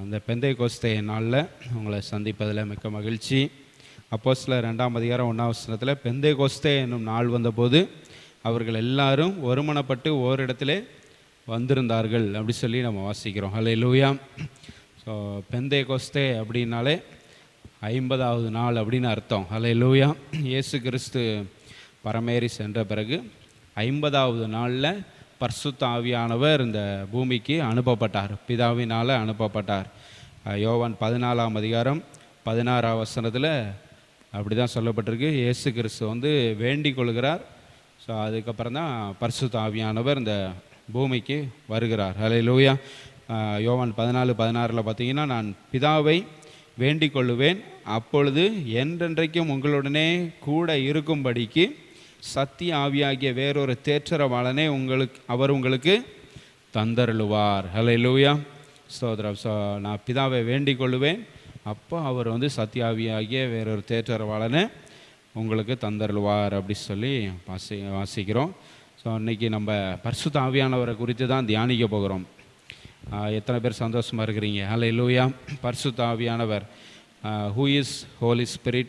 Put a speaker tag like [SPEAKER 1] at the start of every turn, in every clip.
[SPEAKER 1] இந்த பெந்தைக்கோஸ்தே நாளில் உங்களை சந்திப்பதில் மிக்க மகிழ்ச்சி. அப்போஸ்தலர் 2ஆம் அதிகாரம் 1ஆம் வசனத்தில் பெந்தைக்கோஸ்தே என்னும் நாள் வந்தபோது அவர்கள் எல்லாரும் ஒருமனப்பட்டு ஓரிடத்திலே வந்திருந்தார்கள் அப்படி சொல்லி நம்ம வாசிக்கிறோம். ஹல்லேலூயா. ஸோ பெந்தைக்கோஸ்தே அப்படின்னாலே 50வது நாள் அப்படின்னு அர்த்தம். ஹல்லேலூயா. இயேசு கிறிஸ்து பரமேறி சென்ற பிறகு 50வது நாளில் பரிசுத்த ஆவியானவர் இந்த பூமிக்கு அனுப்பப்பட்டார், பிதாவினால் அனுப்பப்பட்டார். யோவான் 14ஆம் அதிகாரம் 16ஆம் வசனத்தில் அப்படி தான் சொல்லப்பட்டிருக்கு. இயேசு கிறிஸ்து வேண்டிக் கொள்கிறார். ஸோ அதுக்கப்புறம் தான் பரிசுத்த ஆவியானவர் இந்த பூமிக்கு வருகிறார். ஹல்லேலூயா. யோவான் 14:16 பார்த்தீங்கன்னா, நான் பிதாவை வேண்டிக் கொள்ளுவேன், அப்பொழுது என்றென்றைக்கும் உங்களுடனே கூட இருக்கும்படிக்கு சத்திய ஆவியாகிய வேறொரு தேற்றரவாளனை அவர் உங்களுக்கு தந்தருளுவார். ஹல்லேலூயா. ஸ்தோத்திரம். ஸோ நான் பிதாவை வேண்டிக் கொள்ளுவேன், அப்போ அவர் சத்திய ஆவியாகிய வேறொரு தேற்றரவாளனை உங்களுக்கு தந்தருளுவார் அப்படி சொல்லி வாசிக்கிறோம். ஸோ இன்றைக்கி நம்ம பரிசுத்த ஆவியானவரை குறித்து தான் தியானிக்க போகிறோம். எத்தனை பேர் சந்தோஷமாக இருக்கிறீங்க? ஹல்லேலூயா. பரிசுத்த ஆவியானவர், who is Holy Spirit,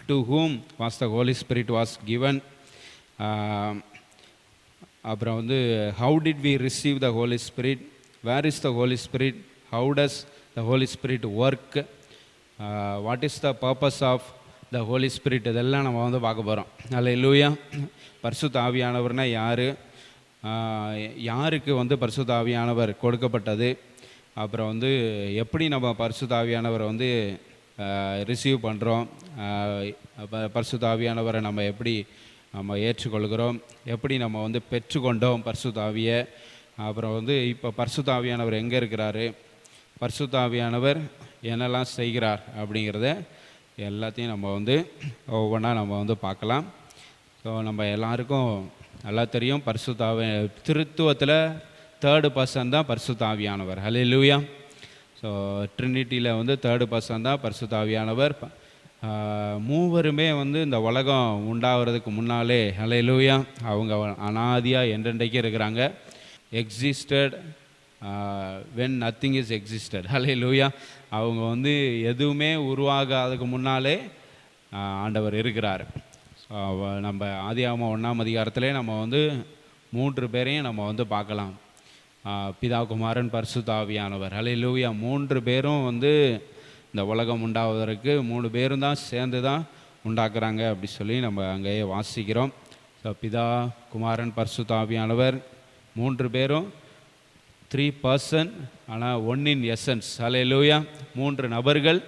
[SPEAKER 1] to whom was the Holy Spirit was given, அப்புறம் how did we receive the Holy Spirit, where is the Holy Spirit, how does the Holy Spirit work, what is the purpose of the Holy Spirit, இதெல்லாம் நம்ம பார்க்க போகிறோம். ஹல்லேலூயா. பரிசுத்த ஆவியானவர்னா யார், யாருக்கு பரிசுத்த ஆவியானவர் கொடுக்கப்பட்டது, அப்புறம் எப்படி நம்ம பரிசுத்த ஆவியானவரை ரிசீவ் பண்ணுறோம், பரிசுத்த ஆவியானவரை நம்ம எப்படி ஏற்றுக்கொள்கிறோம், எப்படி நம்ம பெற்றுக்கொண்டோம் பரிசுத்த ஆவியை, அப்புறம் இப்போ பரிசுத்த ஆவியானவர் எங்கே இருக்கிறாரு, பரிசுத்த ஆவியானவர் என்னெல்லாம் செய்கிறார் அப்படிங்கிறத எல்லாத்தையும் நம்ம ஒவ்வொன்றா நம்ம பார்க்கலாம். ஸோ நம்ம எல்லாருக்கும் நல்லா தெரியும், பரிசுத்த ஆவி திருத்துவத்தில் 3rd பர்சன் தான் பரிசுத்த ஆவியானவர். ஹல்லேலூயா. ஸோ ட்ரினிட்டியில் 3rd பர்சன் தான் பரிசுத்த ஆவியானவர். மூவருமே இந்த உலகம் உண்டாகிறதுக்கு முன்னாலே, ஹல்லேலூயா, அவங்க அனாதியாக என்றென்றைக்கே இருக்கிறாங்க. Existed when nothing is existed. Hallelujah. அவங்க எதுவுமே உருவாகாததுக்கு முன்னாலே ஆண்டவர் இருக்கிறார். ஸோ நம்ம ஆதியாகமம் 1ஆம் அதிகாரத்திலே நம்ம 3 பேரையும் நம்ம பார்க்கலாம். பிதா, குமாரன், பரிசுத்த ஆவியானவர். ஹல்லேலூயா. 3 பேரும் இந்த உலகம் உண்டாவதற்கு 3 பேரும் தான் சேர்ந்து தான் உண்டாக்குறாங்க அப்படி சொல்லி நம்ம அங்கேயே வாசிக்கிறோம். ஸோ பிதா, குமாரன், பரிசுத்த ஆவியானவர் 3 பேரும் 3 பர்சன், ஆனால் 1 இன் எசன்ஸ். ஹல்லேலூயா. 3 நபர்கள்,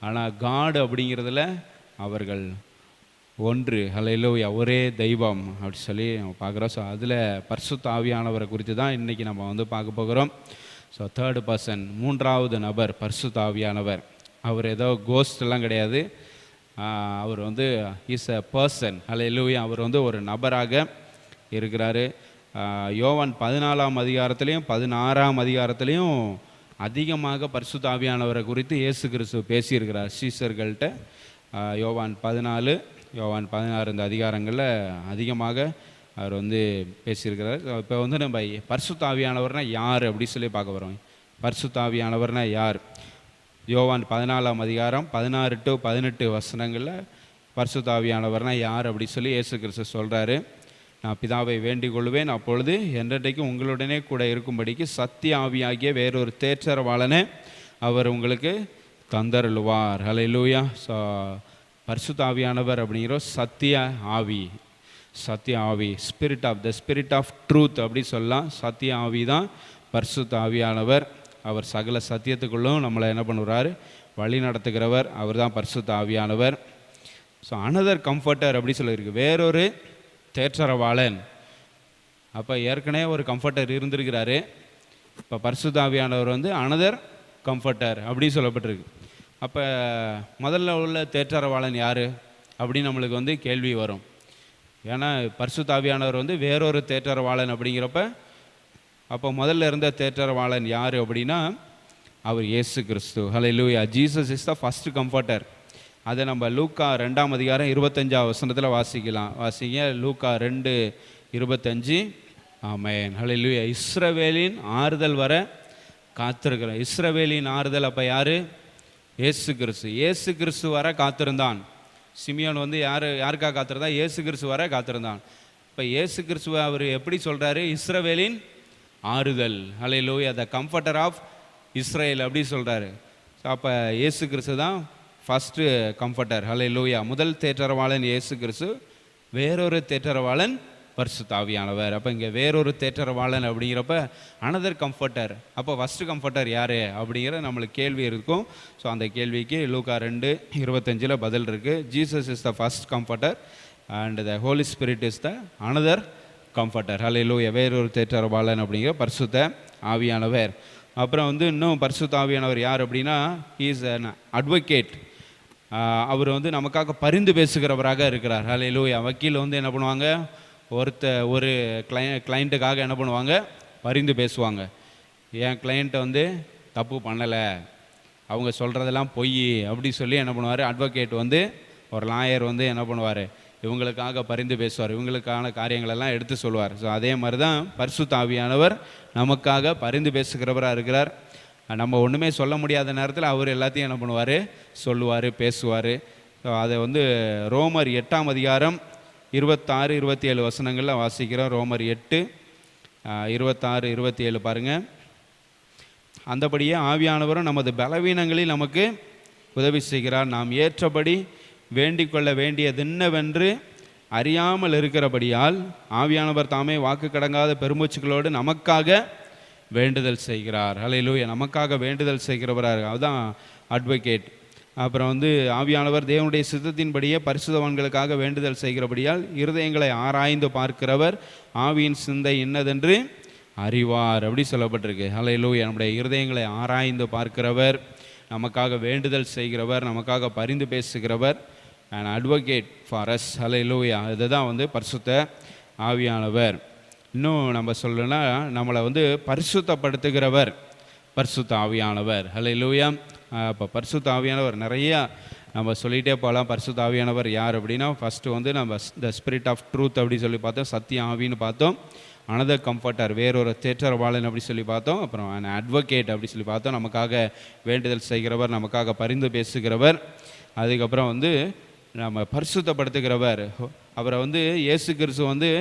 [SPEAKER 1] ஆனால் காட் அப்படிங்கிறதுல அவர்கள் ஒன்று. ஹல்லேலூயா. ஒரே தெய்வம் அப்படி சொல்லி நம்ம பார்க்குறோம். ஸோ அதில் பரிசுத்த ஆவியானவரை குறித்து தான் இன்றைக்கி நம்ம பார்க்க போகிறோம். ஸோ 3rd பர்சன், 3வது நபர் பரிசுத்த ஆவியானவர். அவர் ஏதோ கோஸ்ட்லாம் கிடையாது, அவர் இஸ் எ பர்சன். ஹல்லேலூயா. அவர் ஒரு நபராக இருக்கிறாரு. யோவான் 14ஆம் அதிகாரத்துலேயும் 16ஆம் அதிகாரத்துலேயும் அதிகமாக பரிசுத்த ஆவியானவரை குறித்து இயேசு கிறிஸ்து பேசியிருக்கிறார் சீசர்கள்ட்ட. யோவான் 14, யோவான் 16 இந்த அதிகாரங்களில் அதிகமாக அவர் பேசியிருக்கிறார். இப்போ நம்ம பரிசுத்த ஆவியானவர்னா யார் அப்படி சொல்லி பார்க்க வரோம். பரிசுத்த ஆவியானவர்னா யார்? யோவான் 14ஆம் அதிகாரம் 16 to 18 வசனங்களில் பரிசுத்த ஆவியானவர்னா யார் அப்படி சொல்லி இயேசு கிறிஸ்து சொல்கிறாரு. நான் பிதாவை வேண்டிக் கொள்வேன், அப்பொழுது என்றைக்கும் உங்களுடனே கூட இருக்கும்படிக்கு சத்திய ஆவியாகிய வேறொரு தேற்றரவாளனை அவர் உங்களுக்கு தந்தருளுவார். ஹல்லேலூயா. ஸோ பரிசுத்த ஆவியானவர் அப்படிங்கிற சத்திய ஆவி, சத்திய ஆவி, ஸ்பிரிட் ஆஃப் ட்ரூத் அப்படி சொல்லலாம். சத்திய ஆவி தான் பரிசுத்த ஆவியானவர். அவர் சகல சத்தியத்துக்குள்ளும் நம்மளை என்ன பண்ணுறாரு, வழி நடத்துகிறவர். அவர் தான் பரிசுத்த ஆவியானவர். ஸோ அனதர் கம்ஃபர்டர் அப்படி சொல்லியிருக்கு, வேறொரு தேற்றரவாளன். அப்போ ஏற்கனவே ஒரு கம்ஃபர்டர் இருந்திருக்கிறாரு. இப்போ பரிசுத்த ஆவியானவர் அனதர் கம்ஃபர்டர் அப்படி சொல்லப்பட்டிருக்கு. அப்போ முதல்ல உள்ள தேற்றரவாளன் யார் அப்படின்னு நம்மளுக்கு கேள்வி வரும். ஏன்னா பரிசுத்த ஆவியானவர் வேறொரு தேற்றரவாளன் அப்படிங்கிறப்ப, அப்போ முதல்ல இருந்த தேற்றரவாளன் யார் அப்படின்னா அவர் இயேசு கிறிஸ்து. Hallelujah. Jesus is the first comforter. அதை நம்ம லூக்கா 2ஆம் அதிகாரம் 25ஆம் வசனத்தில் வாசிங்க. லூக்கா 2:25. ஆமென். ஹல்லேலூயா. இஸ்ரவேலின் ஆறுதல் வர காத்திருக்கிறோம். இஸ்ரவேலின் ஆறுதல் அப்போ யார்? இயேசு கிறிஸ்து. இயேசு கிறிஸ்து வர காத்திருந்தான். சிமியோன் வந்து யாருக்காக காத்திருந்தான்? இயேசு கிறிஸ்து வர காத்திருந்தான். இப்போ இயேசு கிறிஸ்துவை அவர் எப்படி சொல்கிறாரு? இஸ்ரவேலின் ஆறுதல், ஹல்லேலூயா, த கம்ஃபர்டர் ஆஃப் இஸ்ரேல் அப்படி சொல்கிறாரு. ஸோ அப்போ இயேசு கிறிஸ்து தான் ஃபஸ்ட்டு கம்ஃபர்டர், ஹல்லேலூயா. முதல் தேற்றரவாளன் இயேசு கிறிஸ்து, வேறொரு தேற்றரவாளன் பரிசுத்த ஆவியானவர். அப்போ இங்கே வேறொரு தேற்றரவாளன் அப்படிங்கிறப்ப அனதர் கம்ஃபர்டர். அப்போ ஃபஸ்ட்டு கம்ஃபர்டர் யார் அப்படிங்கிற நம்மளுக்கு கேள்வி இருக்கும். ஸோ அந்த கேள்விக்கு லூக்கா 2:25 பதில் இருக்குது. Jesus is the first comforter and the Holy Spirit is the another comforter, hallelujah. வேறொரு தேற்றரவாளன் அப்படிங்கிற பரிசுத்த ஆவியானவர். அப்புறம் வந்து இன்னும் பரிசுத்த ஆவியானவர் யார் அப்படின்னா, ஹீ இஸ் அன் அட்வொகேட். அவர் வந்து நமக்காக பரிந்து பேசுகிறவராக இருக்கிறார், ஹல்லேலூயா. வக்கீல் வந்து என்ன பண்ணுவாங்க? ஒரு கிளைண்ட்டுக்காக என்ன பண்ணுவாங்க? பரிந்து பேசுவாங்க. என் கிளைண்ட்டை வந்து தப்பு பண்ணலை, அவங்க சொல்கிறதெல்லாம் பொய் அப்படி சொல்லி என்ன பண்ணுவார்? அட்வொகேட் வந்து, ஒரு லாயர் வந்து என்ன பண்ணுவார்? இவங்களுக்காக பரிந்து பேசுவார், இவங்களுக்கான காரியங்களெல்லாம் எடுத்து சொல்லுவார். ஸோ அதே மாதிரி தான் பரிசுத்த ஆவியானவர் நமக்காக பரிந்து பேசுகிறவராக இருக்கிறார். நம்ம ஒன்றுமே சொல்ல முடியாத நேரத்தில் அவர் எல்லாத்தையும் என்ன பண்ணுவார்? சொல்லுவார், பேசுவார். ஸோ அதை வந்து ரோமர் 8:26-27 வாசிக்கிறோம். ரோமர் 8:26-27 பாருங்கள். அந்தபடியே ஆவியானவரும் நமது பலவீனங்களில் நமக்கு உதவி செய்கிறார். நாம் ஏற்றபடி வேண்டிக் கொள்ள வேண்டியது என்னவென்று அறியாமல் இருக்கிறபடியால் ஆவியானவர் தாமே வாக்கு கடங்காத பெருமூச்சுகளோடு நமக்காக வேண்டுதல் செய்கிறார், ஹல்லேலூயா. நமக்காக வேண்டுதல் செய்கிறவராக, அதுதான் அட்வொகேட். அப்புறம் வந்து ஆவியானவர் தேவனுடைய சித்தத்தின்படியே பரிசுத்தவான்களுக்காக வேண்டுதல் செய்கிறபடியால் இருதயங்களை ஆராய்ந்து பார்க்கிறவர் ஆவியின் சிந்தை என்னதென்று அறிவார் அப்படி சொல்லப்பட்டிருக்கு, ஹல்லேலூயா. நம்முடைய இருதயங்களை ஆராய்ந்து பார்க்கிறவர், நமக்காக வேண்டுதல் செய்கிறவர், நமக்காக பரிந்து பேசுகிறவர், அண்ட் அட்வொகேட் ஃபார் அஸ், ஹல்லேலூயா. இதுதான் வந்து பரிசுத்த ஆவியானவர். இன்னும் நம்ம சொல்லணும்னா நம்மளை வந்து பரிசுத்தப்படுத்துகிறவர் பரிசுத்த ஆவியானவர், ஹல்லேலூயா. இப்போ பரிசுத்த ஆவியானவர் நிறையா நம்ம சொல்லிகிட்டே போகலாம். பரிசுத்த ஆவியானவர் யார் அப்படின்னா, ஃபஸ்ட்டு வந்து நம்ம த ஸ்பிரிட் ஆஃப் ட்ரூத் அப்படி சொல்லி பார்த்தோம், சத்திய ஆவின்னு பார்த்தோம். அனதர் கம்ஃபர்டர், வேறொரு தேற்றரவாளன் அப்படி சொல்லி பார்த்தோம். அப்புறம் அட்வொகேட் அப்படி சொல்லி பார்த்தோம், நமக்காக வேண்டுதல் செய்கிறவர், நமக்காக பரிந்து பேசுகிறவர். அதுக்கப்புறம் வந்து நம்ம பரிசுத்தப்படுத்துகிறவர். அவரை வந்து இயேசு கிறிஸ்து வந்து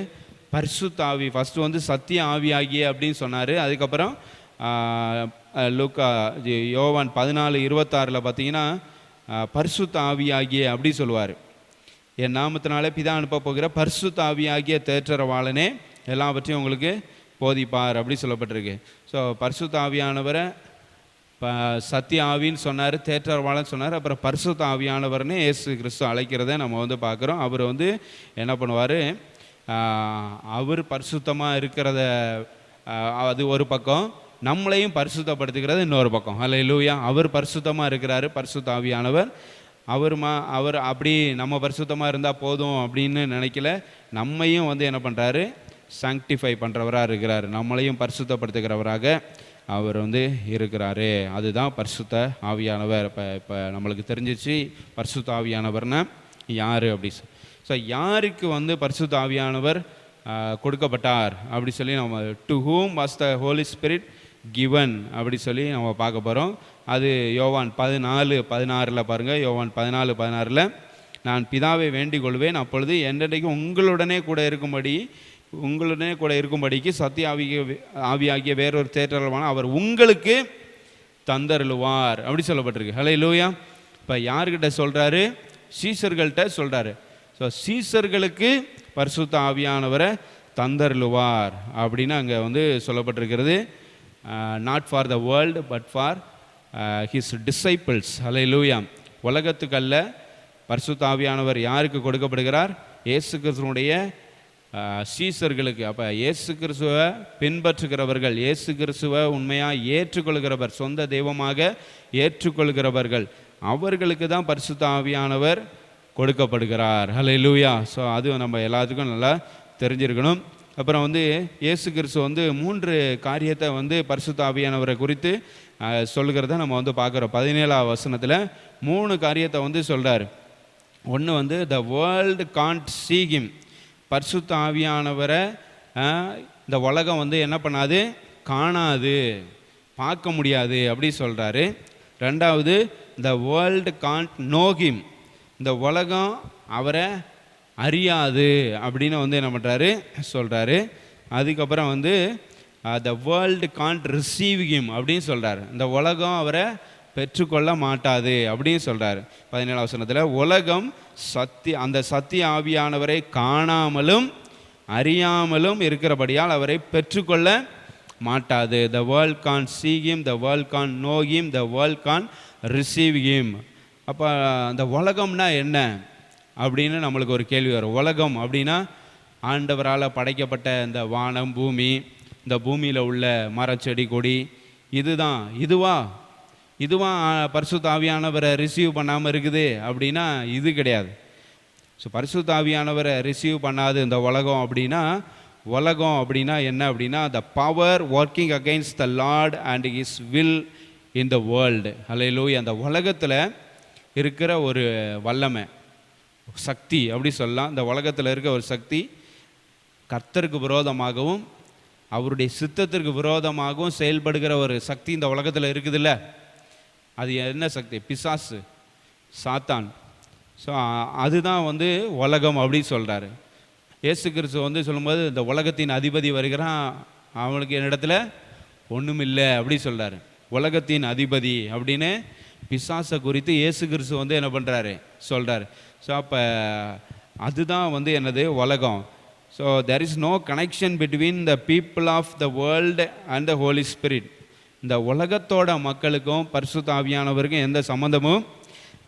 [SPEAKER 1] பரிசுத்த ஆவி, ஃபஸ்ட்டு வந்து சத்திய ஆவியாகிய அப்படின்னு சொன்னார். அதுக்கப்புறம் லூக்கா யோவான் 14:26 பார்த்தீங்கன்னா பரிசுத்த ஆவியாகிய அப்படி சொல்லுவார். என் நாமத்தினாலே பிதா அனுப்ப போகிற பரிசுத்த ஆவியாகிய தேற்றரவாளனே எல்லாவற்றையும் உங்களுக்கு போதிப்பார் அப்படி சொல்லப்பட்டிருக்கு. ஸோ பரிசுத்த ஆவியானவரை சத்திய ஆவின்னு சொன்னார், தேற்றரவாளன் சொன்னார். அப்புறம் பரிசுத்த ஆவியானவர்னு இயேசு கிறிஸ்து அழைக்கிறத நம்ம வந்து பார்க்குறோம். அவர் வந்து என்ன பண்ணுவார்? அவர் பரிசுத்தமாக இருக்கிறத அது ஒரு பக்கம், நம்மளையும் பரிசுத்தப்படுத்துகிறது இன்னொரு பக்கம், ஹல்லேலூயா. அவர் பரிசுத்தமாக இருக்கிறாரு, பரிசுத்த ஆவியானவர். அவர் அப்படி நம்ம பரிசுத்தமாக இருந்தால் போதும் அப்படின்னு நினைக்கல, நம்மையும் வந்து என்ன பண்ணுறாரு? சாங்க்டிஃபை பண்ணுறவராக இருக்கிறார், நம்மளையும் பரிசுத்தப்படுத்துகிறவராக அவர் வந்து இருக்கிறாரு. அதுதான் பரிசுத்த ஆவியானவர். இப்போ நம்மளுக்கு தெரிஞ்சிச்சு பரிசுத்த ஆவியானவர்னா யார் அப்படி. ஸோ யாருக்கு வந்து பரிசுத்த ஆவியானவர் கொடுக்கப்பட்டார் அப்படி சொல்லி நம்ம, to whom was the Holy Spirit given அப்படி சொல்லி நம்ம பார்க்க போகிறோம். அது யோவான் 14:16 பாருங்கள். யோவான் 14:16 நான் பிதாவை வேண்டிக் கொள்வேன், அப்பொழுது என்றைக்கும் உங்களுடனே கூட இருக்கும்படிக்கு சத்திய ஆவியாகிய வேறொரு தேற்றரவாளனை அவர் உங்களுக்கு தந்தருளுவார் அப்படி சொல்லப்பட்டிருக்கு, ஹல்லேலூயா. இப்போ யார்கிட்ட சொல்கிறாரு? சீசர்கள்ட்ட சொல்கிறாரு. ஸோ சீசர்களுக்கு பரிசுத்த ஆவியானவரை தந்தருளுவார் அப்படின்னு அங்கே வந்து சொல்லப்பட்டிருக்கிறது. Not for the world but for his disciples, hallelujah. உலகத்துக்கல்ல பரிசுத்த ஆவியானவர் யாருக்கு கொடுக்கப்படுகிறார்? இயேசு கிறிஸ்துவனுடைய சீசர்களுக்கு. அப்போ இயேசு கிறிஸ்துவை பின்பற்றுகிறவர்கள், இயேசு கிறிஸ்துவை உண்மையாக ஏற்றுக்கொள்கிறவர், சொந்த தெய்வமாக ஏற்றுக்கொள்கிறவர்கள், அவர்களுக்கு தான் பரிசுத்த ஆவியானவர் கொடுக்கப்படுகிறார், ஹல்லேலூயா. ஸோ அது நம்ம எல்லாத்துக்கும் நல்லா தெரிஞ்சிருக்கணும். அப்புறம் வந்து இயேசு கிறிஸ்து வந்து 3 காரியத்தை வந்து பரிசுத்த ஆவியானவரை குறித்து சொல்கிறத நம்ம வந்து பார்க்குறோம். 17ஆம் வசனத்தில் 3 காரியத்தை வந்து சொல்கிறார். ஒன்று வந்து the world can't see him, பரிசுத்த ஆவியானவரை இந்த உலகம் வந்து என்ன பண்ணாது? காணாது. பார்க்க முடியாது அப்படி சொல்கிறாரு. ரெண்டாவது, the world can't know him, இந்த உலகம் அவரை அறியாது அப்படின்னு வந்து என்ன பண்ணுறாரு சொல்கிறாரு. அதுக்கப்புறம் வந்து the world can't receive him அப்படின்னு சொல்கிறார். இந்த உலகம் அவரை பெற்றுக்கொள்ள மாட்டாது அப்படின்னு சொல்கிறார். 17ஆம் வசனத்தில், உலகம் அந்த சத்திய ஆவியானவரை காணாமலும் அறியாமலும் இருக்கிறபடியால் அவரை பெற்றுக்கொள்ள மாட்டாது. The world can see him, the world can know him, the world can receive him. அப்போ அந்த உலகம்னா என்ன அப்படின்னு நம்மளுக்கு ஒரு கேள்வி வரும். உலகம் அப்படின்னா ஆண்டவரால் படைக்கப்பட்ட இந்த வானம் பூமி, இந்த பூமியில் உள்ள மரம் செடி கொடி, இதுவா பரிசுத்த ஆவியானவரை ரிசீவ் பண்ணாமல் இருக்குது அப்படின்னா இது கிடையாது. ஸோ பரிசுத்த ஆவியானவரை ரிசீவ் பண்ணாது இந்த உலகம் அப்படின்னா என்ன அப்படின்னா, the power working against the Lord and his will in the world. Hallelujah. அந்த உலகத்தில் இருக்கிற ஒரு வல்லமை, சக்தி அப்படி சொல்லலாம். இந்த உலகத்தில் இருக்க ஒரு சக்தி கர்த்தருக்கு விரோதமாகவும் அவருடைய சித்தத்திற்கு விரோதமாகவும் செயல்படுகிற ஒரு சக்தி இந்த உலகத்தில் இருக்குதுல்ல, அது என்ன சக்தி? பிசாசு, சாத்தான். ஸோ அதுதான் வந்து உலகம் அப்படின்னு சொல்கிறாரு. இயேசு கிறிஸ்து வந்து சொல்லும்போது, இந்த உலகத்தின் அதிபதி வருகிறான், அவனுக்கு என்னிடத்துல ஒன்றும் இல்லை அப்படி சொல்கிறாரு. உலகத்தின் அதிபதி அப்படின்னு பிசாசை குறித்து இயேசு கிறிஸ்து வந்து என்ன பண்ணுறாரு சொல்கிறாரு. ஸோ அப்போ அதுதான் வந்து என்னது உலகம். So there is no connection between the people of the world and the Holy Spirit. இந்த உலகத்தோட மக்களுக்கும் பரிசுத்த ஆவியானவருக்கும் எந்த சம்மந்தமும்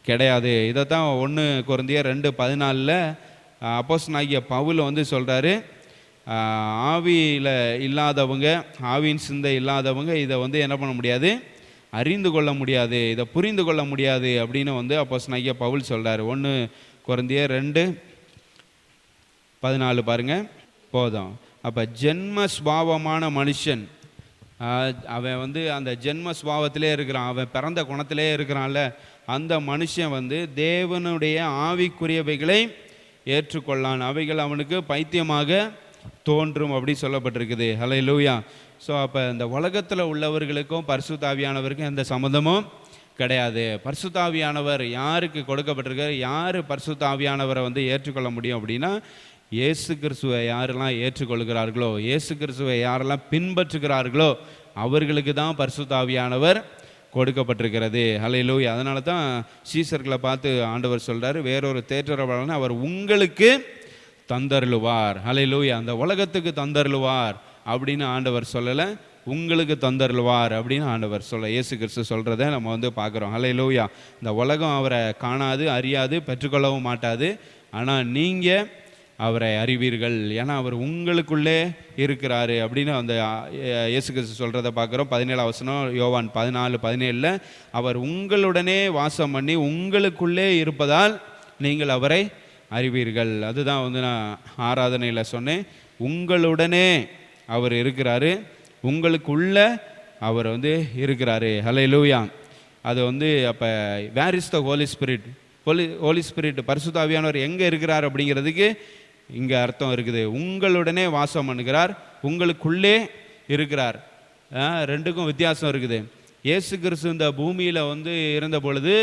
[SPEAKER 1] கிடையாது. இதைத்தான் 1 கொரிந்தியர் 2:14 அப்போஸ்தலனாகிய பவுல் வந்து சொல்கிறாரு, ஆவியில் இல்லாதவங்க, ஆவியின் சிந்தை இல்லாதவங்க இதை வந்து என்ன பண்ண முடியாது, அறிந்து கொள்ள முடியாது, இதை புரிந்து கொள்ள முடியாது அப்படின்னு வந்து அப்போஸ்தலனாகிய பவுல் சொல்கிறாரு. 1 கொரிந்தியர் 2:14 பாருங்கள் போதும். அப்போ ஜென்ம சுபாவமான மனுஷன், அவன் வந்து அந்த ஜென்ம சுபாவத்திலே இருக்கிறான், அவன் பிறந்த குணத்திலே இருக்கிறான்ல, அந்த மனுஷன் வந்து தேவனுடைய ஆவிக்குரியவைகளை ஏற்றுக்கொள்ளான், அவைகள் அவனுக்கு பைத்தியமாக தோன்றும் அப்படி சொல்லப்பட்டிருக்குது. ஹல்லேலூயா. ஸோ அப்போ இந்த உலகத்தில் உள்ளவர்களுக்கும் பரிசுத்த ஆவியானவருக்கும் எந்த சம்மந்தமும் கிடையாது. பரிசுத்த ஆவியானவர் யாருக்கு கொடுக்கப்பட்டிருக்கார்? யார் பரிசுத்த ஆவியானவரை வந்து ஏற்றுக்கொள்ள முடியும் அப்படின்னா, இயேசு கிறிஸ்துவை யாரெல்லாம் ஏற்றுக்கொள்கிறார்களோ, இயேசு கிறிஸ்துவை யாரெல்லாம் பின்பற்றுகிறார்களோ அவர்களுக்கு தான் பரிசுத்த ஆவியானவர் கொடுக்கப்பட்டிருக்கிறது. ஹல்லேலூயா. அதனால தான் சீசர்களை பார்த்து ஆண்டவர் சொல்கிறார், வேறொரு தேற்றரவாளன் அவர் உங்களுக்கு தந்தருளுவார். ஹல்லேலூயா. அந்த உலகத்துக்கு தந்தருளுவார் அப்படின்னு ஆண்டவர் சொல்லலை, உங்களுக்கு தந்தருளுவார் அப்படின்னு ஆண்டவர் சொல்ல, இயேசு கிறிஸ்து சொல்கிறத நம்ம வந்து பார்க்குறோம். ஹல்லேலூயா. இந்த உலகம் அவரை காணாது, அறியாது, பெற்றுக்கொள்ளவும் மாட்டாது. ஆனால் நீங்கள் அவரை அறிவீர்கள், ஏன்னா அவர் உங்களுக்குள்ளே இருக்கிறாரு அப்படின்னு அந்த இயேசு கிறிஸ்து சொல்கிறத பார்க்குறோம். 17ஆம் வசனம் யோவான் 14:17 அவர் உங்களுடனே வாசம் பண்ணி உங்களுக்குள்ளே இருப்பதால் நீங்கள் அவரை அறிவீர்கள். அதுதான் வந்து நான் ஆராதனையில் சொன்னேன், உங்களுடனே அவர் இருக்கிறாரு, உங்களுக்குள்ள அவர் வந்து இருக்கிறாரு. ஹல்லேலூயா. அது வந்து அப்போ where is the Holy Spirit? Holy Spirit பரிசுத்த ஆவியானவர் எங்கே இருக்கிறார் அப்படிங்கிறதுக்கு இங்கே அர்த்தம் இருக்குது. உங்களுடனே வாசம் பண்ணுகிறார், உங்களுக்குள்ளே இருக்கிறார். ரெண்டுக்கும் வித்தியாசம் இருக்குது. இயேசு கிறிஸ்து இந்த பூமியில் வந்து இருந்த பொழுது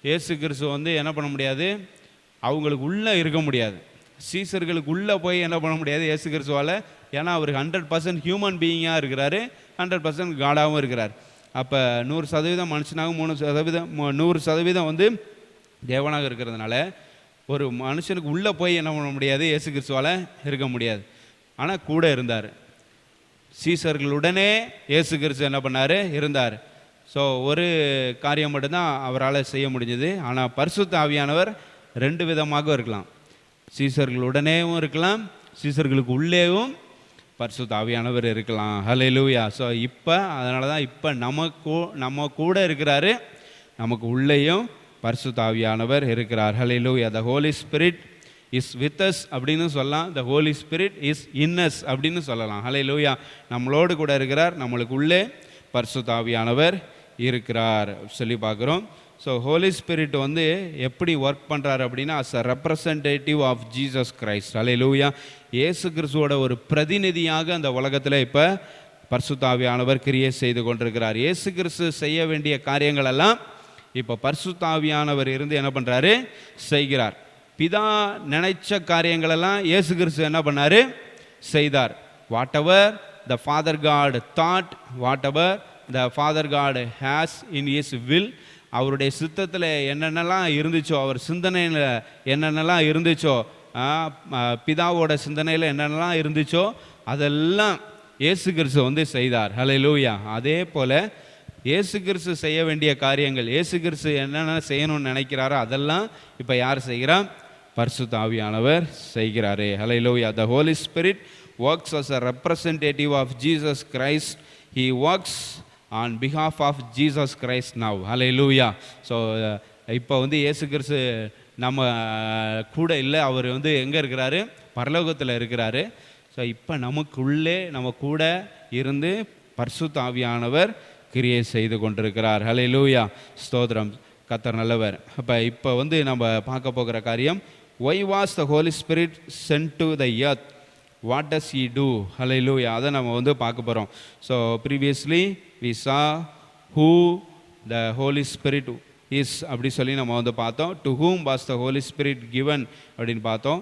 [SPEAKER 1] இயேசு கிறிஸ்து வந்து என்ன பண்ண முடியாது, அவங்களுக்கு உள்ளே இருக்க முடியாது, சீசர்களுக்கு உள்ளே போய் என்ன பண்ண முடியாது இயேசு கிறிஸ்துவால். ஏன்னா அவர் 100% ஹியூமன் பீயிங்காக இருக்கிறாரு, 100% காடாகவும் இருக்கிறார். அப்போ 100% மனுஷனாகவும் 100% வந்து தேவனாக இருக்கிறதுனால ஒரு மனுஷனுக்கு உள்ளே போய் என்ன பண்ண முடியாது, இயேசு கிறிஸ்துவால் இருக்க முடியாது. ஆனால் கூட இருந்தார், சீசர்களுடனே இயேசு கிறிஸ்து என்ன பண்ணார், இருந்தார். ஸோ ஒரு காரியம் மட்டும்தான் அவரால் செய்ய முடிஞ்சது. ஆனால் பரிசுத்த ஆவியானவர் 2 விதமாக இருக்கலாம், சீசர்களுடனேவும் இருக்கலாம், சீசர்களுக்கு உள்ளேவும் பரிசுத்த ஆவியானவர் இருக்கலாம். ஹல்லேலூயா. ஸோ அதனால தான் இப்போ நம்ம கூட இருக்கிறாரு, நமக்கு உள்ளேயும் பரிசுத்த ஆவியானவர் இருக்கிறார். Hallelujah. The Holy Spirit is with us அப்படின்னு சொல்லலாம், the Holy Spirit is in us அப்படின்னு சொல்லலாம். ஹல்லேலூயா. நம்மளோடு கூட இருக்கிறார், நம்மளுக்கு உள்ளே பரிசுத்த ஆவியானவர் இருக்கிறார் சொல்லி பார்க்குறோம். ஸோ ஹோலி ஸ்பிரிட் வந்து எப்படி ஒர்க் பண்ணுறாரு அப்படின்னா, as a representative of Jesus Christ. Hallelujah. இயேசு கிறிஸ்துவோட ஒரு பிரதிநிதியாக அந்த உலகத்தில் இப்போ பரிசுத்த ஆவியானவர் கிரியை செய்து கொண்டிருக்கிறார். இயேசு கிறிஸ்து செய்ய வேண்டிய காரியங்கள் எல்லாம் இப்போ பரிசுத்த ஆவியானவர் இருந்து என்ன பண்ணுறாரு, செய்கிறார். பிதா நினைச்ச காரியங்களெல்லாம் இயேசு கிறிஸ்து என்ன பண்ணார், செய்தார். Whatever the Father God thought, whatever the Father God has in his will, அவருடைய சித்தத்தில் என்னென்னலாம் இருந்துச்சோ, அவர் சிந்தனையில் என்னென்னலாம் இருந்துச்சோ, பிதாவோட சிந்தனையில் என்னென்னலாம் இருந்துச்சோ அதெல்லாம் இயேசு கிறிஸ்து வந்து செய்தார். ஹல்லேலூயா. அதே போல் இயேசு கிறிஸ்து செய்ய வேண்டிய காரியங்கள், இயேசு கிறிஸ்து என்னென்ன செய்யணும்னு நினைக்கிறாரோ அதெல்லாம் இப்போ யார் செய்கிறா, பரிசுத்த ஆவியானவர் செய்கிறாரே. ஹல்லேலூயா. The Holy Spirit works as a representative of Jesus Christ. He works on behalf of Jesus Christ now. Hallelujah. So இப்போ வந்து இயேசு கிறிஸ்து நம்ம கூட இல்லை, அவர் வந்து எங்கே இருக்கிறாரு, பரலோகத்தில் இருக்கிறாரு. ஸோ இப்போ நமக்குள்ளே நம்ம கூட இருந்து பரிசுத்த ஆவியானவர் கிரியை செய்து கொண்டிருக்கிறார். ஹல்லேலூயா. ஸ்தோத்திரம். கர்த்தர் நல்லவர். இப்போ வந்து நம்ம பார்க்க போகிற காரியம், why was the Holy Spirit sent to the earth, what does he do? Hallelujah. அதை நம்ம வந்து பார்க்க போகிறோம். So previously we saw who the Holy Spirit is அப்படி சொல்லி நம்ம வந்து பார்த்தோம். to whom was the Holy Spirit given அப்படின்னு பார்த்தோம்.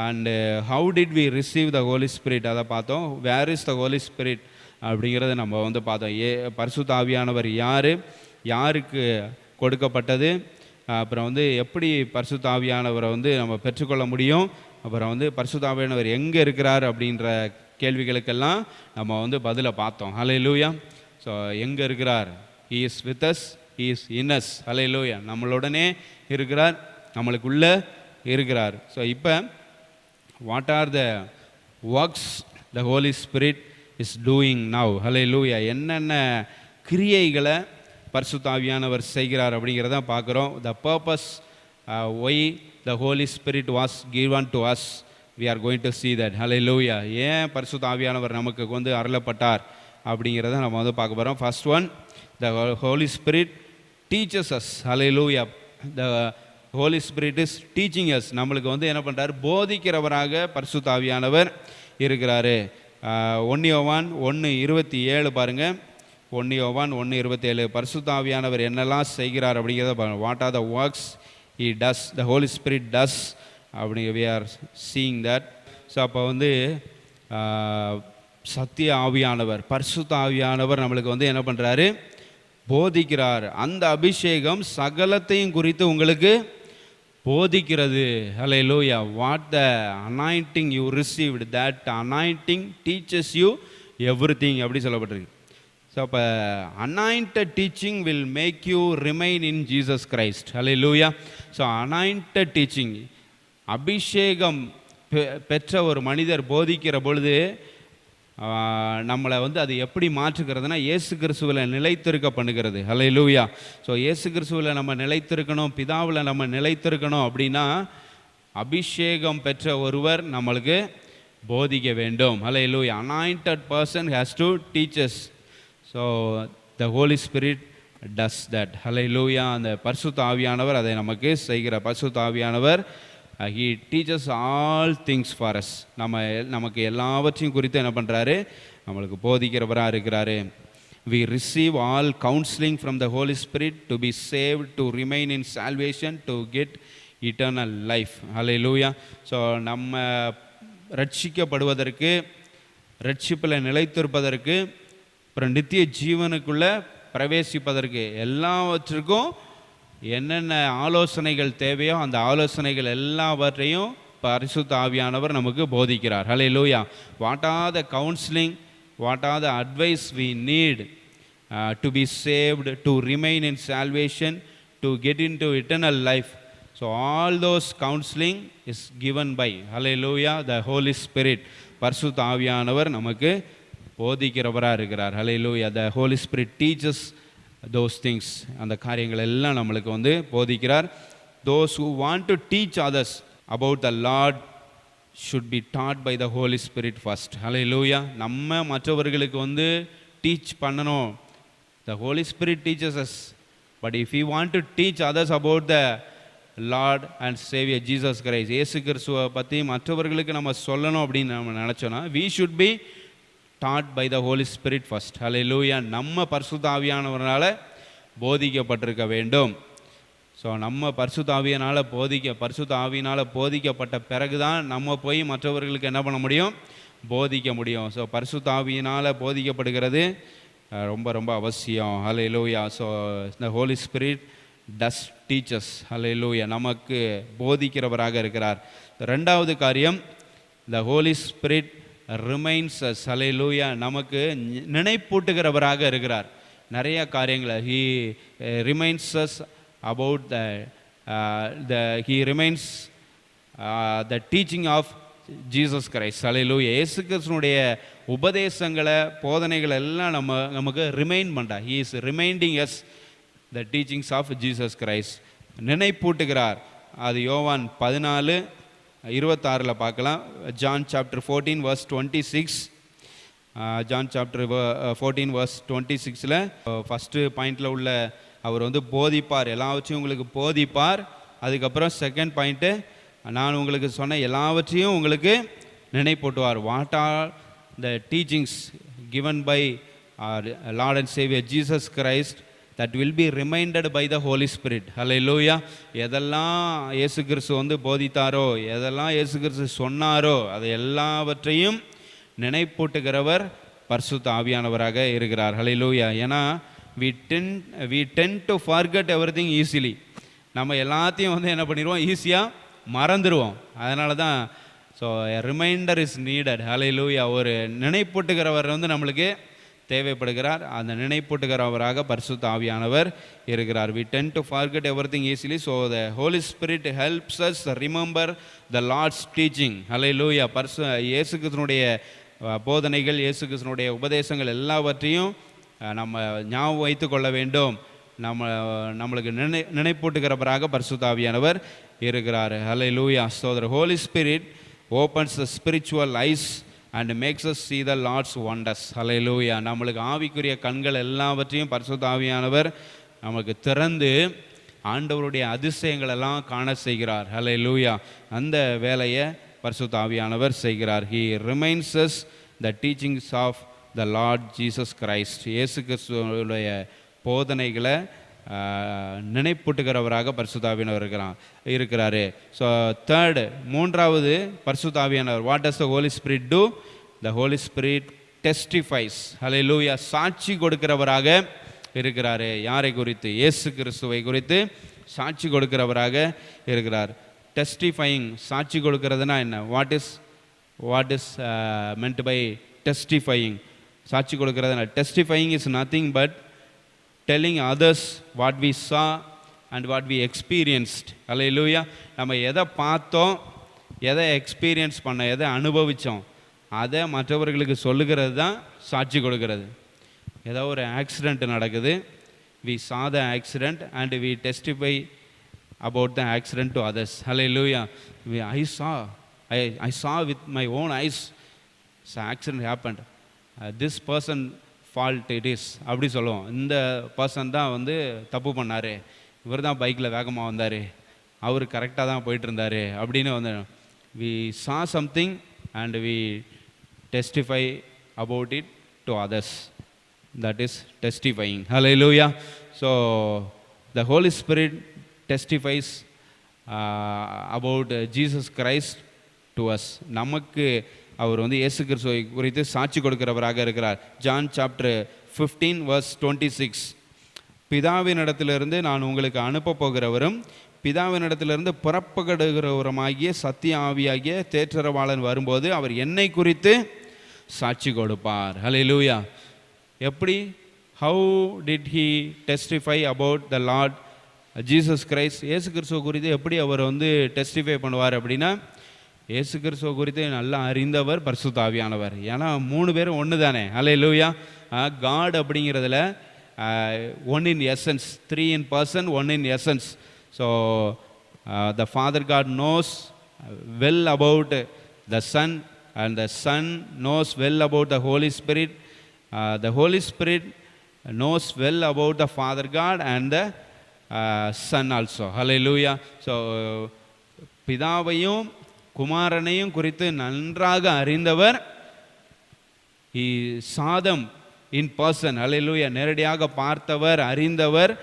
[SPEAKER 1] and how did we receive the Holy Spirit அதை பார்த்தோம். where is the Holy Spirit அப்படிங்கிறத நம்ம வந்து பார்த்தோம். பரிசுத்த ஆவியானவர் யாருக்கு கொடுக்கப்பட்டது, அப்புறம் வந்து எப்படி பரிசுத்த ஆவியானவரை வந்து நம்ம பெற்றுக்கொள்ள முடியும், அப்புறம் வந்து பரிசுத்த ஆவியானவர் எங்கே இருக்கிறார் அப்படின்ற கேள்விகளுக்கெல்லாம் நம்ம வந்து பதிலை பார்த்தோம். ஹல்லேலூயா. ஸோ எங்கே இருக்கிறார், he is with us, he is in us. ஹல்லேலூயா. நம்மளுடனே இருக்கிறார், நம்மளுக்குள்ளே இருக்கிறார். ஸோ இப்போ what are the works the Holy Spirit is doing now? Hallelujah. என்னென்ன கிரியைகளை பரிசுத்த ஆவியானவர் செய்கிறார் அப்படிங்கிறத பார்க்குறோம். the purpose why the Holy Spirit was given to us, we are going to see that. Hallelujah. ஏன் பரிசுத்த ஆவியானவர் நமக்கு வந்து அருளப்பட்டார் அப்படிங்கிறத நம்ம வந்து பார்க்க போகிறோம். first one, the Holy Spirit teaches us. Hallelujah. the Holy Spirit is teaching us. நம்மளுக்கு வந்து என்ன பண்ணுறாரு, போதிக்கிறவராக பரிசுத்த ஆவியானவர் இருக்கிறாரு. 1 யோவான் 1:27 பாருங்கள். 1 யோவான் 1:27 பரிசுத்த ஆவியானவர் என்னெல்லாம் செய்கிறார் அப்படிங்கிறத பாருங்கள். What are the works he does, the Holy Spirit does அப்படி we are seeing that. So அப்போ வந்து சத்திய ஆவியானவர் பரிசுத்த ஆவியானவர் நம்மளுக்கு வந்து என்ன பண்ணுறாரு, போதிக்கிறார். அந்த அபிஷேகம் சகலத்தையும் குறித்து உங்களுக்கு போதிக்கிறது. Hallelujah. What the anointing you received, that anointing teaches you everything அப்படி சொல்லப்பட்டிருக்கு. ஸோ அப்போ anointed teaching will make you remain in Jesus Christ. Hallelujah. So anointed teaching, அபிஷேகம் பெற்ற ஒரு மனிதர் போதிக்கிற பொழுது நம்மளை வந்து அது எப்படி மாற்றுகிறதுனா இயேசு கிறிஸ்துவில் நிலைத்திருக்க பண்ணுகிறது. ஹல்லேலூயா. ஸோ இயேசு கிறிஸ்துவில் நம்ம நிலைத்திருக்கணும், பிதாவில் நம்ம நிலைத்திருக்கணும் அப்படின்னா அபிஷேகம் பெற்ற ஒருவர் நம்மளுக்கு போதிக்க வேண்டும். Hallelujah. Anointed person has to teach us. So the Holy Spirit does that. Hallelujah. அந்த பரிசுத்த ஆவியானவர் அதை நமக்கு செய்கிற பரிசுத்த ஆவியானவர் he teaches all things for us. நமக்கு எல்லாவற்றையும் குறித்து என்ன பண்ணுறாரு, நம்மளுக்கு போதிக்கிறவராக இருக்கிறாரு. we receive all counseling from the Holy Spirit to be saved, to remain in salvation, to get eternal life. hallelujah. So நம்ம ரட்சிக்கப்படுவதற்கு, ரட்சிப்பில் நிலைத்திருப்பதற்கு, அப்புறம் நித்திய ஜீவனுக்குள்ளே பிரவேசிப்பதற்கு எல்லாவற்றுக்கும் என்னென்ன ஆலோசனைகள் தேவையோ அந்த ஆலோசனைகள் எல்லாவற்றையும் பரிசுத்த ஆவியானவர் நமக்கு போதிக்கிறார். Hallelujah. What are the counselling, what are the advice we need to be saved, to remain in salvation, to get into eternal life. So all those counselling is given by hallelujah the Holy Spirit. பரிசுத்த ஆவியானவர் நமக்கு போதிக்கிறவராக இருக்கிறார். Hallelujah. The Holy Spirit teaches those things. அந்த காரியங்கள் எல்லாம் நம்மளுக்கு வந்து போதிக்கிறார். those who want to teach others about the Lord should be taught by the Holy Spirit first. hallelujah. நம்ம மற்றவர்களுக்கு வந்து டீச் பண்ணணும். the Holy Spirit teaches us, but if we want to teach others about the Lord and Savior Jesus Christ, இயேசு கிறிஸ்துவை பற்றி மற்றவர்களுக்கு நம்ம சொல்லணும் அப்படின்னு நம்ம நினச்சோன்னா we should be taught by the Holy Spirit first. Hallelujah. நம்ம பரிசுத்த ஆவியானவரால் போதிக்கப்பட்டிருக்க வேண்டும். ஸோ நம்ம பரிசுத்த ஆவியினால் போதிக்கப்பட்ட பிறகு தான் நம்ம போய் மற்றவர்களுக்கு என்ன பண்ண முடியும், போதிக்க முடியும். ஸோ பரிசுத்த ஆவியினால் போதிக்கப்படுகிறது ரொம்ப ரொம்ப அவசியம். Hallelujah. So the Holy Spirit does teach us. Hallelujah. நமக்கு போதிக்கிறவராக இருக்கிறார். ரெண்டாவது காரியம், the Holy Spirit reminds us. Hallelujah. நமக்கு நினைப்பூட்டுகிறவராக இருக்கிறார். நிறைய காரியங்களை he reminds us about he reminds the teaching of Jesus Christ. Hallelujah. இயேசு கிறிஸ்துவினுடைய உபதேசங்களை போதனைகள் எல்லாம் நமக்கு ரிமைண்ட் பண்ணுறார். he is reminding us the teachings of Jesus Christ. நினைப்பூட்டுகிறார். அது யோவான் 14:26 பார்க்கலாம். John chapter 14 verse 26. John chapter 14 verse 26ல first பாயிண்டில் உள்ள அவர் போதிப்பார், எல்லாவற்றையும் உங்களுக்கு போதிப்பார். அதுக்கப்புறம் செகண்ட் பாயிண்ட்டு, நான் உங்களுக்கு சொன்ன எல்லாவற்றையும் உங்களுக்கு நினைப்பூட்டுவார். What are the teachings given by Lord and Saviour Jesus Christ that will be reminded by the Holy Spirit. Hallelujah. எதெல்லாம் இயேசு கிறிஸ்து போதித்தாரோ, எதெல்லாம் இயேசு கிறிஸ்து சொன்னாரோ, அது எல்லாவற்றையும் நினைப்பூட்டுகிறவர் பரிசுத்த ஆவியானவராக இருக்கிறார். Hallelujah. ஏன்னா we tend to forget everything easily. நம்ம எல்லாத்தையும் என்ன பண்ணிடுவோம், ஈஸியாக மறந்துடுவோம். அதனால தான் ஸோ ரிமைண்டர் இஸ் நீடட். ஹல்லேலூயா. ஒரு நினைப்பூட்டுகிறவர் நம்மளுக்கு தேவைப்படுகிறார். அந்த நினைப்பூட்டுகிறவராக பரிசுத்த ஆவியானவர் இருக்கிறார். we tend to forget everything easily, so the Holy Spirit helps us remember the Lord's teaching. ஹல்லேலூயா. இயேசு கிறிஸ்துவினுடைய போதனைகள், இயேசு கிறிஸ்துவினுடைய உபதேசங்கள் எல்லாவற்றையும் நம்ம ஞாபகம் வைத்து கொள்ள வேண்டும். நம்மளுக்கு நினைப்பூட்டுகிறவராக பரிசுத்த ஆவியானவர் இருக்கிறார். ஹல்லேலூயா. So the Holy Spirit opens the spiritual eyes and makes us see the Lord's wonders. ஹல்லேலூயா. நம்மளுக்கு ஆவிக்குரிய கண்கள் எல்லாவற்றையும் பரிசுத்த ஆவியானவர் நமக்கு திறந்து ஆண்டவருடைய அதிசயங்கள் எல்லாம் காண செய்கிறார். ஹல்லேலூயா. அந்த வேலையை பரிசுத்த ஆவியானவர் செய்கிறார். He reminds us the teachings of the Lord Jesus Christ. இயேசு கிறிஸ்துவுடைய போதனைகளை நினைப்பூட்டுகிறவராக பரிசுத்த ஆவியானவர் இருக்கிறாரு. ஸோ மூன்றாவது பரிசுத்த ஆவியானவர். What does the Holy Spirit do? The Holy Spirit testifies. Hallelujah. சாட்சி கொடுக்கிறவராக இருக்கிறாரு. யாரை குறித்து? இயேசு கிறிஸ்துவை குறித்து சாட்சி கொடுக்கிறவராக இருக்கிறார். டெஸ்டிஃபையிங், சாட்சி கொடுக்கிறதுனா என்ன? What is meant by testifying? சாட்சி கொடுக்கிறதுனா, testifying is nothing but telling others what we saw and what we experienced. Hallelujah. நம்ம எதை பார்த்தோம், எதை எக்ஸ்பீரியன்ஸ் பண்ணோம், எதை அனுபவித்தோம், அதை மற்றவர்களுக்கு சொல்லுகிறது தான் சாட்சி கொடுக்கிறது. ஏதோ ஒரு ஆக்சிடெண்ட் நடக்குது, we saw the accident and we testify about the accident to others. Hallelujah. I saw with my own eyes the accident happened. This person fault it is. அப்படி சொல்லுவோம். இந்த பர்சன் தான் தப்பு பண்ணார், இவர் தான் பைக்கில் வேகமாக வந்தார், அவர் கரெக்டாக தான் போயிட்டு இருந்தார் அப்படின்னு we saw something and we testify about it to others. That is testifying. Hallelujah. So the Holy Spirit testifies about Jesus Christ to us. நமக்கு அவர் இயேசு கிறிஸ்துவை குறித்து சாட்சி கொடுக்கிறவராக இருக்கிறார். John chapter 15 verse 26. பிதாவினிடத்திலிருந்து நான் உங்களுக்கு அனுப்ப போகிறவரும் பிதாவினிடத்திலிருந்து புறப்படுகிறவருமாகிய சத்திய ஆவியாகிய தேற்றரவாளன் வரும்போது அவர் என்னை குறித்து சாட்சி கொடுப்பார். ஹல்லேலூயா. எப்படி? how did he testify about the Lord Jesus Christ? இயேசு கிறிஸ்துவை குறித்து எப்படி அவர் டெஸ்டிஃபை பண்ணுவார் அப்படின்னா, இயேசு கிறிஸ்துவை குறித்து நல்லா அறிந்தவர் பரிசுத்த ஆவியானவர். ஏன்னா 3 பேரும் ஒன்று தானே. ஹல்லேலூயா. காட் அப்படிங்கிறதுல one in essence, 3 in person, 1 in essence. So the Father God knows well about the Son and the Son knows well about the Holy Spirit. The Holy Spirit knows well about the Father God and the Son also. Hallelujah. So பிதாவையும் குமாரனையும் குறித்து நன்றாக அறிந்தவர் he saw them in person. ஹல்லேலூயா. நேரடியாக பார்த்தவர், அறிந்தவர்.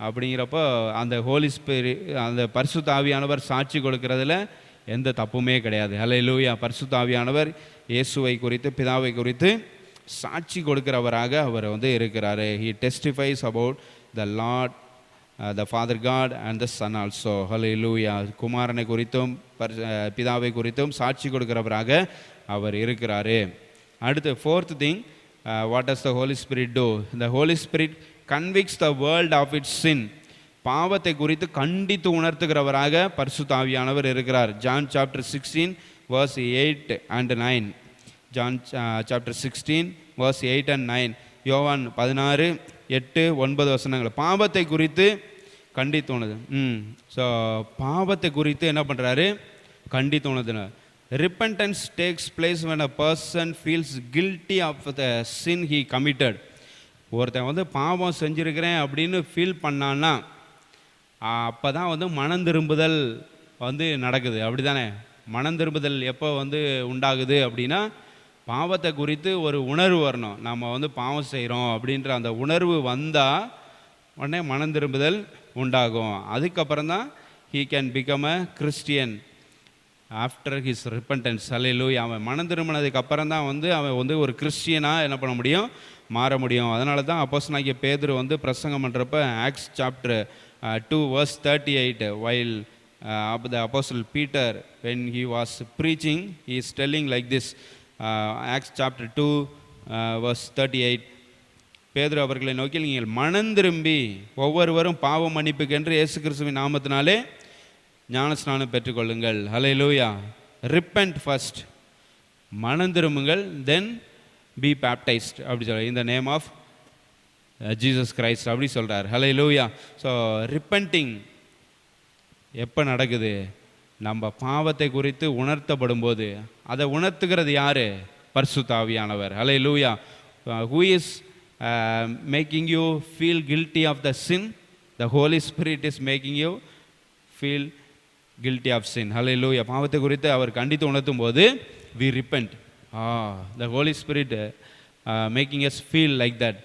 [SPEAKER 1] அப்படிங்கிறப்போ அந்த Holi spirit, அந்த பரிசுத்த ஆவியானவர் சாட்சி கொடுக்கறதுல எந்த தப்புமே கிடையாது. ஹல்லேலூயா. பரிசுத்த ஆவியானவர் இயேசுவை குறித்து, பிதாவை குறித்து சாட்சி கொடுக்கிறவராக அவர் வந்து இருக்கிறாரு. He testifies about the Lord, the Father God and the Son also. Hallelujah. குமாரனை குறித்தும் பிதாவை குறித்தும் சாட்சி கொடுக்கிறவராக அவர் இருக்கிறாரு. அடுத்து fourth thing, what does the Holy Spirit do? The Holy Spirit convicts the world of its sin. பாவத்தை குறித்து கண்டித்து உணர்த்துகிறவராக பரிசுத்த ஆவியானவர் இருக்கிறார். John chapter 16 verse 8 and 9. John chapter 16 verse 8 and 9. யோவான் 16 8 9 வசனங்கள் பாவத்தை குறித்து கண்டித்து உணர்து. ஸோ பாவத்தை குறித்து என்ன பண்ணுறாரு? கண்டித்து உணர்த்துன. Repentance takes place when a person feels guilty of the sin he committed. ஒருத்தன் வந்து பாவம் செஞ்சுருக்கிறேன் அப்படின்னு ஃபீல் பண்ணான்னா அப்போ தான் வந்து மனம் திரும்புதல் வந்து நடக்குது. அப்படி தானே? மனம் திரும்புதல் எப்போ வந்து உண்டாகுது அப்படின்னா, பாவத்தை குறித்து ஒரு உணர்வு வரணும். நம்ம வந்து பாவம் செய்கிறோம் அப்படின்ற அந்த உணர்வு வந்தால் உடனே மனம் திரும்புதல் உண்டாகும். அதுக்கப்புறம் தான் he can become a Christian after his repentance. ஹல்லேலூயா. அவன் மனம் திரும்பினதுக்கு அப்புறம் தான் வந்து அவன் வந்து ஒரு கிறிஸ்டியனாக என்ன பண்ண முடியும்? மாற முடியும். அதனால தான் அப்போஸ்தலனாகிய பேதுரு வந்து பிரசங்கம் பண்ணுறப்ப Acts chapter 2 verse 38, while the apostle Peter, when he was preaching, he is telling like this. Acts chapter 2 verse 38, பேதுரு அவர்களை நோக்கி நீங்கள் மனம் திரும்பி ஒவ்வொருவரும் பாவ மன்னிப்புக்கென்று இயேசு கிறிஸ்துவின் நாமத்தினாலே ஞானஸ்நானம் பெற்றுக்கொள்ளுங்கள். ஹல்லேலூயா. ரிப்பெண்ட் ஃபர்ஸ்ட், மனம் திரும்புங்கள், தென் பி பேப்டைஸ்ட் அப்படி சொல்ல, இந்த நேம் ஆஃப் ஜீசஸ் கிரைஸ்ட் அப்படி சொல்கிறார். ஹல்லேலூயா. ஸோ ரிப்பெண்டிங் எப்போ நடக்குது? நம்ம பாவத்தை குறித்து உணர்த்தப்படும் போது. அதை உணர்த்துகிறது யார்? பரிசுத்த ஆவியானவர். Hallelujah. Who is making you feel guilty of the sin? The Holy Spirit is making you feel guilty of sin. Hallelujah. பாவத்தை குறித்து அவர் கண்டித்து உணர்த்தும் போது we repent. The Holy Spirit making us feel like that.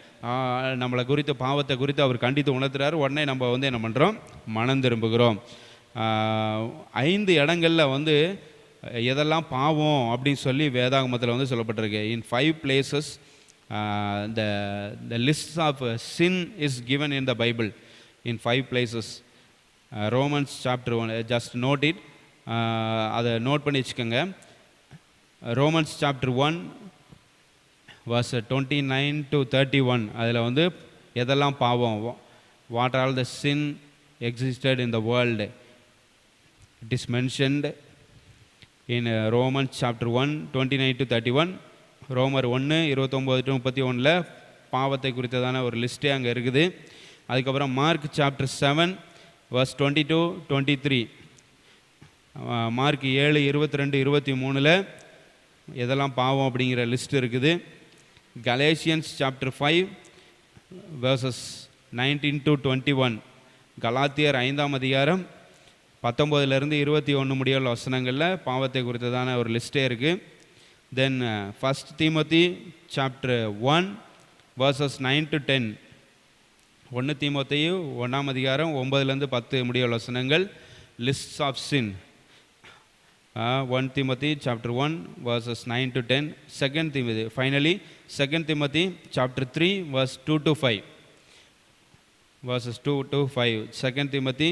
[SPEAKER 1] நம்மளை குறித்து, பாவத்தை குறித்து அவர் கண்டித்து உணர்த்துறாரு. உடனே நம்ம வந்து என்ன பண்ணுறோம்? மனம் திரும்புகிறோம். 5 இடங்களில் வந்து எதெல்லாம் பாவம் அப்படின்னு சொல்லி வேதாகமத்தில் வந்து சொல்லப்பட்டிருக்கு. இன் 5 places the list of sin is given in the Bible. In 5 places. Romans chapter 1, just note it. அதை நோட் பண்ணி வச்சுக்கோங்க. Romans chapter 1 verse 29 to 31, அதில் வந்து எதெல்லாம் பாவம், what all the sin existed in the world, it is mentioned in Romans chapter 1 29 to 31. ரோமர் 1 29 to 31 பாவத்தை குறித்ததான ஒரு லிஸ்ட்டே அங்கே இருக்குது. அதுக்கப்புறம் மார்க் சாப்டர் 7 verse 22 23. மார்க் 7 22 23 எதெல்லாம் பாவம் அப்படிங்கிற லிஸ்ட் இருக்குது. Galatians chapter 5 verses 19 to 21. கலாத்தியர் 5ஆம் அதிகாரம் 19 21 முடியுள்ள வசனங்களில் பாவத்தை குறித்ததான ஒரு லிஸ்ட்டே இருக்குது. தென் 1 Timothy சாப்டர் 1 verses 9 to 10. 1 தீமோத்தேயு 1ஆம் அதிகாரம் 9 10 முடியுள்ள வசனங்கள், lists of sin. 1 Timothy chapter 1 verses 9 to 10. 2 Timothy, finally 2 Timothy chapter 3 verse 2 to 5. Verses 2 to 5. 2 Timothy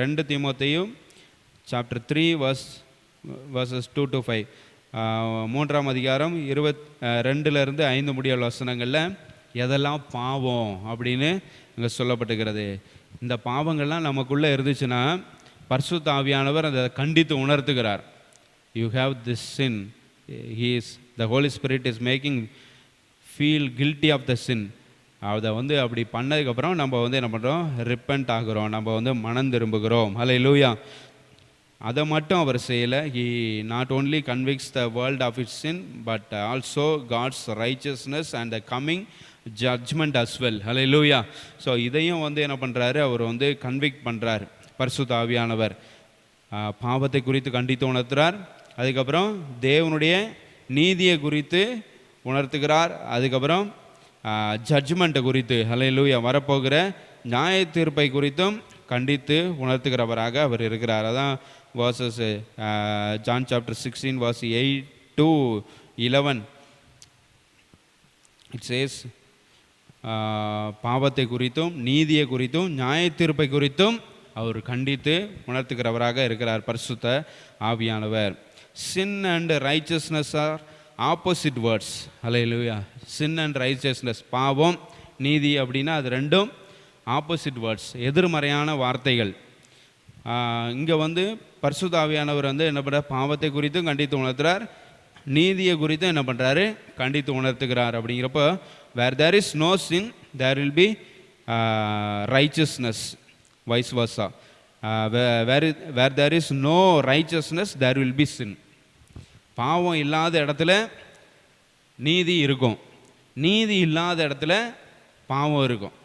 [SPEAKER 1] 2 தீமோத்தேயு chapter 3 verses 2 to 5. 3ஆம் அதிகாரம் 22 5 முடியுள்ள வசனங்களில் எதெல்லாம் பாவம் அப்படின்னு இங்கே சொல்லப்பட்டுகிறது. இந்த பாவங்கள்லாம் நமக்குள்ளே இருந்துச்சுன்னா பரிசுத்த ஆவியானவர் அதை கண்டித்து உணர்த்துகிறார். You have this sin. The Holy Spirit is making feel guilty of the sin. அதை வந்து அப்படி பண்ணதுக்கப்புறம் நம்ம வந்து என்ன பண்ணுறோம்? ரிப்பெண்ட் ஆகிறோம், நம்ம வந்து மனம் திரும்புகிறோம். ஹல்லேலூயா. அதை மட்டும் அவர் செய்யலை. He not only convicts the world of its sin, but also God's righteousness and the coming judgment as well. Hallelujah. So இதையும் வந்து என்ன பண்ணுறாரு? அவர் வந்து கன்விக்ட் பண்ணுறார் பரிசுத்த ஆவியானவர். பாவத்தை குறித்து கண்டித்து உணர்த்துறார். அதுக்கப்புறம் தேவனுடைய நீதியை குறித்து உணர்த்துகிறார். அதுக்கப்புறம் ஜட்ஜ்மெண்ட்டை குறித்து, ஹல்லேலூயா, வரப்போகிற நியாய தீர்ப்பை குறித்தும் கண்டித்து உணர்த்துகிறவராக அவர் இருக்கிறார். அதான் verses John chapter 16 verse 8 to 11 it says, பாவத்தை குறித்தும் நீதியை குறித்தும் நியாய தீர்ப்பை குறித்தும் அவர் கண்டித்து உணர்த்துகிறவராக இருக்கிறார் பரிசுத்த ஆவியானவர். Sin and righteousness are opposite words. Hallelujah. Sin and righteousness, பாவம் நீதி அப்படின்னா அது ரெண்டும் ஆப்போசிட் வேர்ட்ஸ், எதிர்மறையான வார்த்தைகள். இங்கே வந்து பரிசுத்த ஆவியானவர் வந்து என்ன பண்ணுறார், பாவத்தை குறித்தும் கண்டித்து உணர்த்துறார், நீதியை குறித்தும் என்ன பண்ணுறாரு, கண்டித்து உணர்த்துகிறார். அப்படிங்கிறப்போ where there is no sin there will be righteousness, vice versa. Where there is no righteousness there will be sin. பாவம் இல்லாத இடத்துல நீதி இருக்கும், நீதி இல்லாத இடத்துல பாவம் இருக்கும்.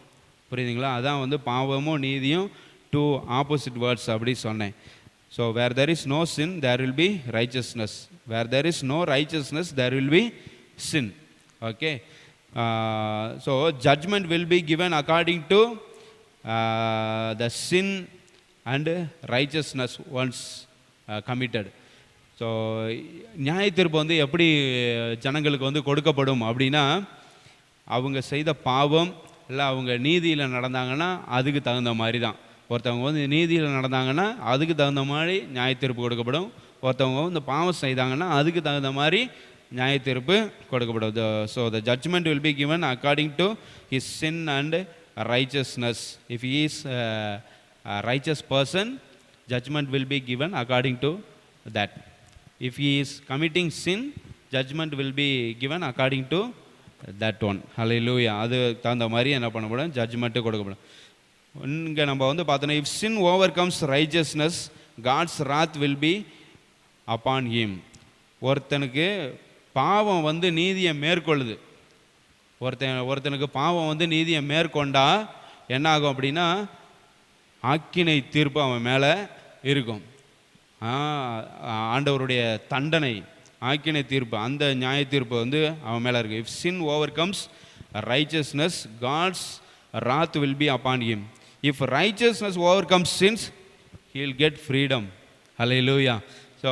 [SPEAKER 1] புரியுதுங்களா? அதான் வந்து பாவமும் நீதியும் டூ ஆப்போசிட் வேர்ட்ஸ் அப்படி சொன்னேன். So where there is no sin there will be righteousness, where there is no righteousness there will be sin. Okay. So judgment will be given according to the sin and righteousness once committed. So நியாய தீர்ப்பு வந்து எப்படி ஜனங்களுக்கு வந்து கொடுக்கப்படும் அப்படின்னா, அவங்க செய்த பாவம் இல்லை அவங்க நீதியில் நடந்தாங்கன்னா அதுக்கு தகுந்த மாதிரி தான். ஒருத்தவங்க வந்து நீதியில் நடந்தாங்கன்னா அதுக்கு தகுந்த மாதிரி நியாய தீர்ப்பு கொடுக்கப்படும். ஒருத்தவங்க வந்து பாவம் செய்தாங்கன்னா அதுக்கு தகுந்த மாதிரி நியாய தீர்ப்பு கொடுக்கப்படும். So the judgment will be given according to his sin and righteousness. If he is righteous person, judgment will be given according to that. If he is committing sin, judgment will be given according to that one. Hallelujah. அது தகுந்த மாதிரி என்ன பண்ணப்படும், judgement கொடுக்கப்படும். இங்கே நம்ம வந்து பார்த்தோன்னா, if sin overcomes righteousness, God's wrath will be upon him. ஒருத்தனுக்கு பாவம் வந்து நீதியை மேற்கொள்ளுது, ஒருத்தனுக்கு பாவம் வந்து நீதியை மேற்கொண்டா என்ன ஆகும் அப்படின்னா, ஆக்கினை தீர்ப்பு அவன் மேலே இருக்கும். ஆண்டவருடைய தண்டனை, ஆக்கினை தீர்ப்பு, அந்த நியாய தீர்ப்பு வந்து அவன் மேலே இருக்குது. If sin overcomes righteousness, God's wrath will be upon him. If righteousness overcomes sins, he will get freedom. Hallelujah. So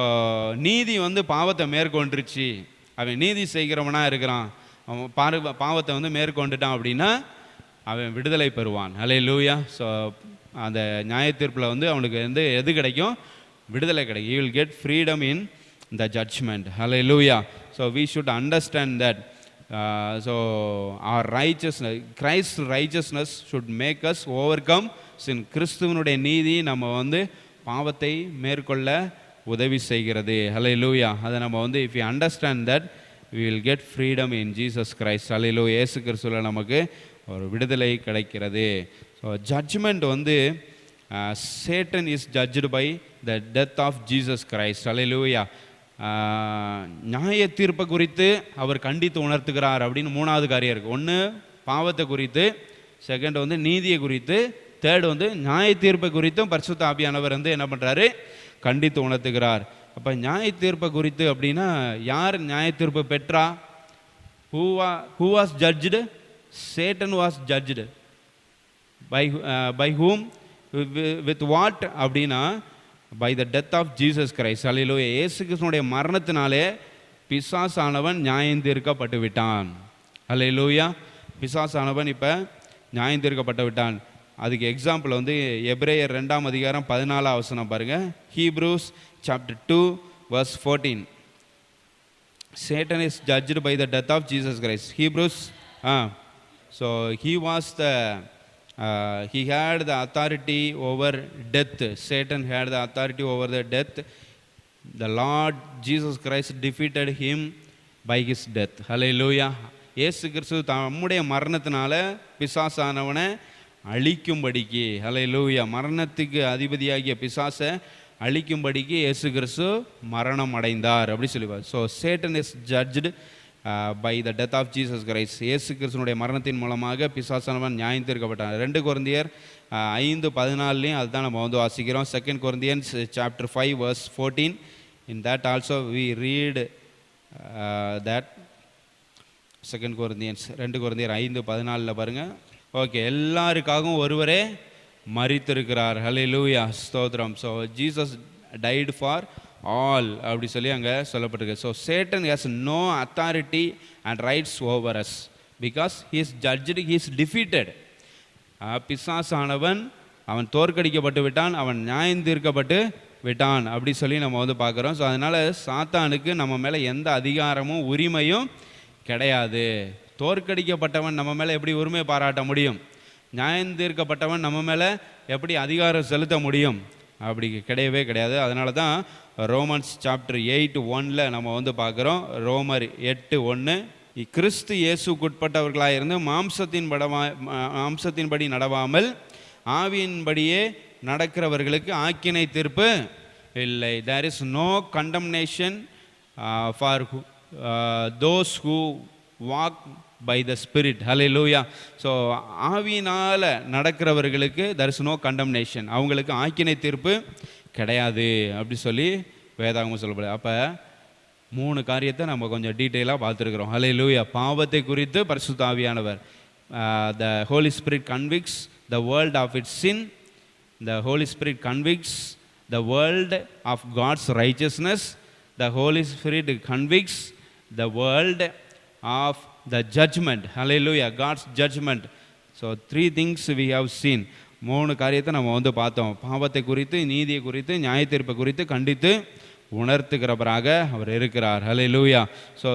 [SPEAKER 1] நீதி வந்து பாவத்தை மேற்கொண்டுருச்சு, அவன் நீதி செய்கிறவனாக இருக்கிறான், அவன் பாவத்தை வந்து மேற்கொண்டுட்டான் அப்படின்னா அவன் விடுதலை பெறுவான். ஹல்லேலூயா. ஸோ அந்த நியாய தீர்ப்பில் வந்து அவனுக்கு வந்து எது கிடைக்கும், விடுதலை கிடைக்கும். He will get freedom in the judgment. Hallelujah. So we should understand that. So our righteousness, Christ's righteousness should make us overcome sin. கிறிஸ்துவனுடைய நீதி நம்ம வந்து பாவத்தை மேற்கொள்ள உதவி செய்கிறது. Hallelujah. அதை நம்ம வந்து if we understand that, we will get freedom in Jesus Christ. Hallelujah. இயேசு கிறிஸ்துவில் நமக்கு ஒரு விடுதலை கிடைக்கிறது. ஸோ ஜட்ஜ்மெண்ட் வந்து Satan is judged by the death of Jesus Christ. Hallelujah. நியாய தீர்ப்பை குறித்து அவர் கண்டித்து உணர்த்துகிறார் அப்படின்னு மூணாவது காரியம் இருக்குது. ஒன்று பாவத்தை குறித்து, செகண்ட் வந்து நீதியை குறித்து, தேர்டு வந்து நியாய தீர்ப்பை குறித்தும் பரிசுத்த ஆவியானவர் வந்து என்ன பண்ணுறாரு, கண்டித்து உணர்த்துகிறார். அப்போ நியாய தீர்ப்பை குறித்து அப்படின்னா யார் நியாய தீர்ப்பு பெற்றா? who was judged? Satan was judged. by whom? with what அப்படின்னா by the death of Jesus Christ. Hallelujah. இயேசு கிறிஸ்துவினுடைய மரணத்தினாலே பிசாசானவன் நியாயம் தீர்க்கப்பட்டு விட்டான். ஹல்லேலூயா. பிசாசானவன் இப்போ நியாயம் தீர்க்கப்பட்டு விட்டான். அதுக்கு எக்ஸாம்பிள் வந்து எபிரேயர் 2ஆம் அதிகாரம் 14ஆம் வசனம் பாருங்கள். Hebrews chapter 2 verse 14. Satan is judged by the death of Jesus Christ. Hebrews, so he was the he had the authority over death. Satan had the authority over the death. The Lord Jesus Christ defeated him by his death. Hallelujah. இயேசு கிறிஸ்து தம்முடைய மரணத்தினால பிசாசானவனை அழிக்கும்படிக்கு, ஹல்லேலூயா, மரணத்துக்கு அதிபதியாகிய பிசாசை அழிக்கும்படிக்கு இயேசு கிறிஸ்து மரணம் அடைந்தார் அப்படி சொல்லுவார். So Satan is judged by the death of Jesus Christ. இயேசு கிறிஸ்துனுடைய மரணத்தின் மூலமாக பிசாசானவன் நியாயம் தீர்க்கப்பட்டான். 2 கொரிந்தியர் 5:14 அதுதான் நம்ம வந்து வாசிக்கிறோம். 2 Corinthians chapter 5 verse 14. In that also we read that 2 கொரிந்தியர் 5:14 பாருங்கள். ஓகே, எல்லாருக்காகவும் ஒருவரே மரித்திருக்கிறார். ஹல்லேலூயா, ஸ்தோத்திரம். So Jesus died for all அப்படி சொல்லி அங்கே சொல்லப்பட்டிருக்கு. So Satan has no authority and rights over us because he is judged, he is defeated. பிசாசானவன் அவன் தோற்கடிக்கப்பட்டு விட்டான், அவன் நியாயந்தீர்க்கப்பட்டு விட்டான் அப்படி சொல்லி நம்ம வந்து பார்க்குறோம். ஸோ அதனால் சாத்தானுக்கு நம்ம மேலே எந்த அதிகாரமும் உரிமையும் கிடையாது. தோற்கடிக்கப்பட்டவன் நம்ம மேலே எப்படி உரிமை பாராட்ட முடியும்? நியாயந்தீர்க்கப்பட்டவன் நம்ம மேலே எப்படி அதிகாரம் செலுத்த முடியும்? அப்படி கிடையவே கிடையாது. அதனால தான் ரோமன்ஸ் சாப்டர் 8:1 நம்ம வந்து பார்க்குறோம். ரோமர் 8:1, கிறிஸ்து இயேசுக்குட்பட்டவர்களாக இருந்து மாம்சத்தின்படி நடவாமல் ஆவியின்படியே நடக்கிறவர்களுக்கு ஆக்கினை தீர்ப்பு இல்லை. There is no condemnation for those who walk by the Spirit. Hallelujah. So ஆவியினால் நடக்கிறவர்களுக்கு தேர் இஸ் நோ கண்டம்னேஷன், அவங்களுக்கு ஆக்கினை தீர்ப்பு கிடையாது அப்படி சொல்லி வேதாகமம் சொல்லப்படுது. அப்போ 3 காரியத்தை நம்ம கொஞ்சம் டீட்டெயிலாக பார்த்துருக்குறோம். ஹல்லேலூயா. பாவத்தை குறித்து பரிசுத்த ஆவியானவர், the Holy Spirit convicts the world of its sin. The Holy Spirit convicts the world of God's righteousness. The Holy Spirit convicts the world of the judgment. Hallelujah, God's judgment. So 3 things we have seen. 3 காரியத்தை நம்ம வந்து பார்த்தோம். பாவத்தை குறித்து, நீதியை குறித்து, நியாயத்தீர்ப்பை குறித்து கண்டித்து உணர்த்துகிறவராக அவர் இருக்கிறார். ஹல்லேலூயா. ஸோ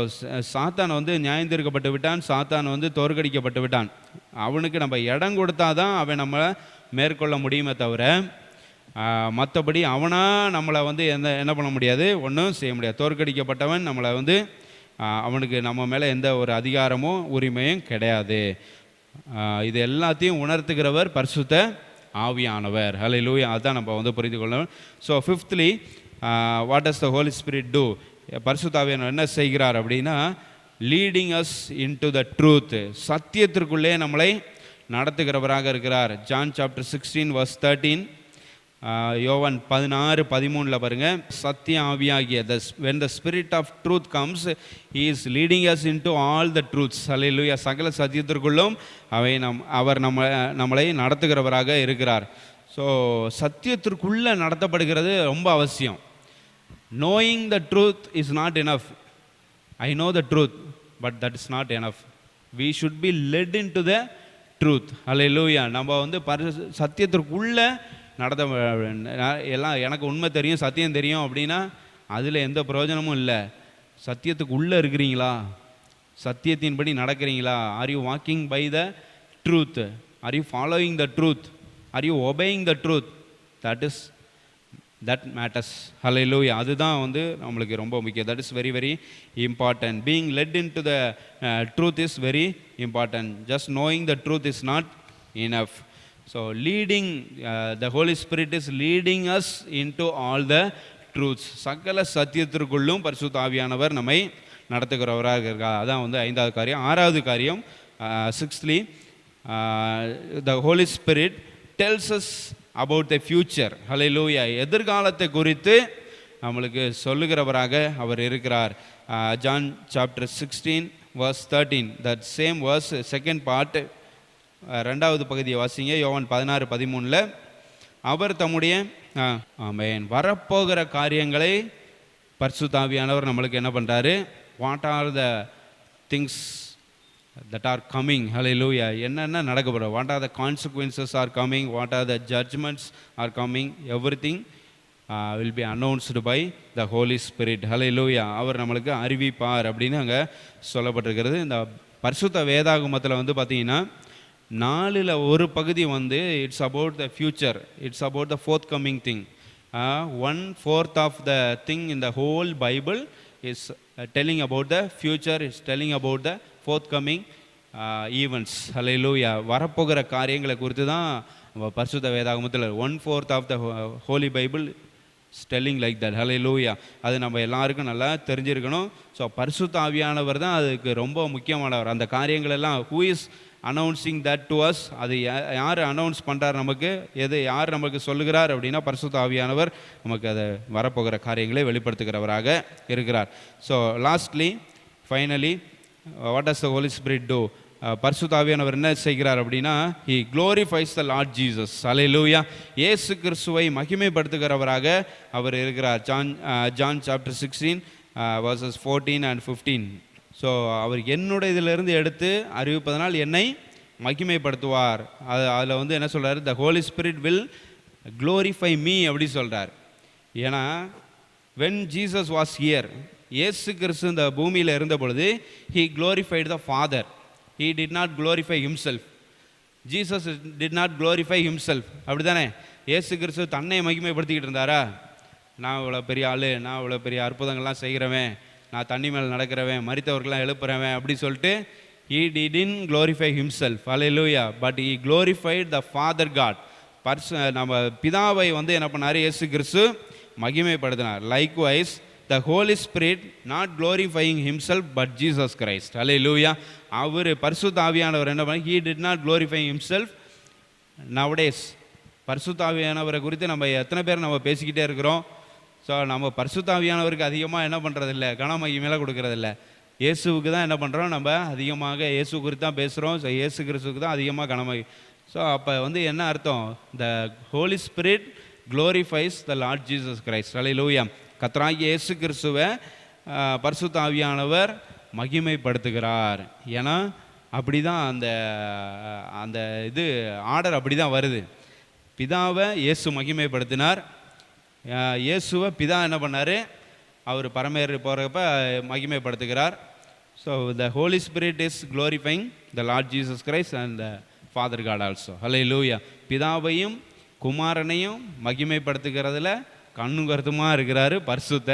[SPEAKER 1] சாத்தான் வந்து நியாயந்தீர்க்கப்பட்டு விட்டான், சாத்தான் வந்து தோற்கடிக்கப்பட்டு விட்டான். அவனுக்கு நம்ம இடம் கொடுத்தா தான் அவன் நம்மளை மேற்கொள்ள முடியுமே தவிர மற்றபடி அவனாக நம்மளை வந்து என்ன பண்ண முடியாது, ஒன்றும் செய்ய முடியாது. தோற்கடிக்கப்பட்டவன் நம்மளை வந்து அவனுக்கு நம்ம மேலே எந்த ஒரு அதிகாரமும் உரிமையும் கிடையாது. இது எல்லாத்தையும் உணர்த்துகிறவர் பரிசுத்த ஆவியானவர். ஹல்லேலூயா. அதான் நம்ம வந்து புரிந்து கொள்ளணும். So 5thly, what does the Holy Spirit do? பரிசுத்த ஆவியானவர் என்ன செய்கிறார் அப்படின்னா, leading us into the truth, சத்தியத்திற்குள்ளே நம்மளை நடத்துகிறவராக இருக்கிறார். ஜான் சாப்டர் 16:13, யோவான் 16:13 பாருங்க. சத்திய ஆவியாகிய when the spirit of truth comes, he is leading us into all the truths. ஹல்லேலூயா. சகல சத்தியத்திற்குள்ளும் அவர் நம்மளை நடத்துகிறவராக இருக்கிறார். ஸோ சத்தியத்திற்குள்ளே நடத்தப்படுகிறது ரொம்ப அவசியம். knowing the truth is not enough. I know the truth, but that is not enough. We should be led into the truth. ஹல்லேலூயா. நம்ம வந்து சத்தியத்திற்குள்ளே எல்லாம் எனக்கு உண்மை தெரியும், சத்தியம் தெரியும் அப்படின்னா அதில் எந்த பிரயோஜனமும் இல்லை. சத்தியத்துக்கு உள்ளே இருக்கிறீங்களா? சத்தியத்தின்படி நடக்கிறீங்களா? Are you walking by the truth? Are you following the truth? Are you obeying the truth? That matters. Hallelujah. அதுதான் வந்து நம்மளுக்கு ரொம்ப முக்கியம். That is very very important. Being led into the truth is very important. Just knowing the truth is not enough. So leading the Holy Spirit is leading us into all the truths. சகல சத்தியத்திற்குள்ளும் பரிசுத்த ஆவியானவர் நம்மை நடத்துகிறவராக இருக்கார். அதான் வந்து 5வது காரியம். 6வது காரியம், 6thly, the Holy Spirit tells us about the future. Hallelujah. எதிர்காலத்தை குறித்து நம்மளுக்கு சொல்லுகிறவராக அவர் இருக்கிறார். John chapter 16:13, that same verse, second part, 2வது பகுதியை வாசிங்க. யோவான் 16:13, அவர் தம்முடைய ஆமென் வரப்போகிற காரியங்களை பரிசுத்த ஆவியானவர் நம்மளுக்கு என்ன பண்ணுறாரு? What are the things that are coming. Hallelujah. என்னென்ன நடக்க போகிறோம்? what are the consequences are coming? what are the judgments are coming? everything will be announced by the Holy Spirit. Hallelujah. அவர் நம்மளுக்கு அறிவிப்பார் அப்படின்னு அங்கே சொல்லப்பட்டிருக்கிறது. இந்த பரிசுத்த வேதாகமத்தில் வந்து பார்த்தீங்கன்னா 4ல் ஒரு பகுதி வந்து it's about the future, it's about the forthcoming thing. 1/4 of the thing in the whole Bible is telling about the future, is telling about the forthcoming events. Hallelujah. வரப்போகிற காரியங்களை குறித்து தான் பரிசுத்த வேதாகமத்தில் 1/4 of the Holy Bible is telling like that. Hallelujah. அது நம்ம எல்லாருக்கும் நல்லா தெரிஞ்சிருக்கணும். ஸோ பரிசுத்த ஆவியானவர் தான் அதுக்கு ரொம்ப முக்கியமானவர். அந்த காரியங்கள் எல்லாம் who is announcing that to us? அது யார் அனௌன்ஸ் பண்ணுறார் நமக்கு? யார் நமக்கு சொல்லுகிறார் அப்படின்னா பரிசுத்த ஆவியானவர் நமக்கு அதை வரப்போகிற காரியங்களை வெளிப்படுத்துகிறவராக இருக்கிறார். So lastly, finally, what does the Holy Spirit do? பரிசுத்த ஆவியானவர் என்ன செய்கிறார் அப்படின்னா, he glorifies the Lord Jesus. Hallelujah. இயேசு கிறிஸ்துவை மகிமைப்படுத்துகிறவராக அவர் இருக்கிறார். John chapter 16 verses 14 and 15. So அவர் என்னுடைய இதிலிருந்து எடுத்து அறிவிப்பதனால் என்னை மகிமைப்படுத்துவார். அதில் வந்து என்ன சொல்கிறார்? The Holy Spirit will glorify me அப்படி சொல்கிறார். ஏன்னா வென் ஜீசஸ் வாஸ் ஹியர், இயேசு கிறிஸ்து இந்த பூமியில் இருந்த பொழுது, he glorified the father. He did not glorify himself. Jesus did not glorify himself. அப்படி தானே? இயேசு கிறிஸ்து தன்னை மகிமைப்படுத்திக்கிட்டு இருந்தாரா? நான் இவ்வளோ பெரிய ஆள், நான் இவ்வளோ பெரிய அற்புதங்கள்லாம் செய்கிறவன், நான் தண்ணி மேலே நடக்கிறவன், மரித்தவர்கள்லாம் எழுப்புறவன் அப்படி சொல்லிட்டு he didn't glorify himself. Hallelujah. But he glorified the Father God. நம்ம பிதாவை வந்து என்ன பண்ணார்? இயேசு கிறிஸ்து மகிமைப்படுத்தினார். Likewise the Holy Spirit not glorifying himself but Jesus Christ. Hallelujah. அவர் பரிசுத்த ஆவியானவர் என்ன பண்ணார்? He did not glorify himself. Nowadays பரிசுத்த ஆவியானவரை குறித்து நம்ம எத்தனை பேர் நம்ம பேசிக்கிட்டே இருக்கிறோம். ஸோ நம்ம பரிசுத்த ஆவியானவருக்கு அதிகமாக என்ன பண்ணுறதில்ல, கனமகிமையில கொடுக்கறதில்ல. இயேசுவுக்கு தான் என்ன பண்ணுறோம்? நம்ம அதிகமாக இயேசு குறித்து தான் பேசுகிறோம். ஸோ இயேசு கிறிஸ்துவுக்கு தான் அதிகமாக கனமகி. ஸோ அப்போ வந்து என்ன அர்த்தம்? த Holy spirit glorifies the Lord Jesus Christ. அல்லேலூயா. கர்த்தராகிய இயேசு கிறிஸ்துவை பரிசுத்த ஆவியானவர் மகிமைப்படுத்துகிறார். ஏன்னா அப்படி தான் அந்த இது ஆர்டர் அப்படி தான் வருது. பிதாவை இயேசு மகிமைப்படுத்தினார். இயேசுவை பிதா என்ன பண்ணார்? அவர் பரமேறி போகிறப்ப மகிமைப்படுத்துகிறார். So the Holy Spirit is glorifying the Lord Jesus Christ and the Father God also. Hallelujah. பிதாவையும் குமாரனையும் மகிமைப்படுத்துகிறதுல கண்ணும் கருத்துமாக இருக்கிறாரு பரிசுத்த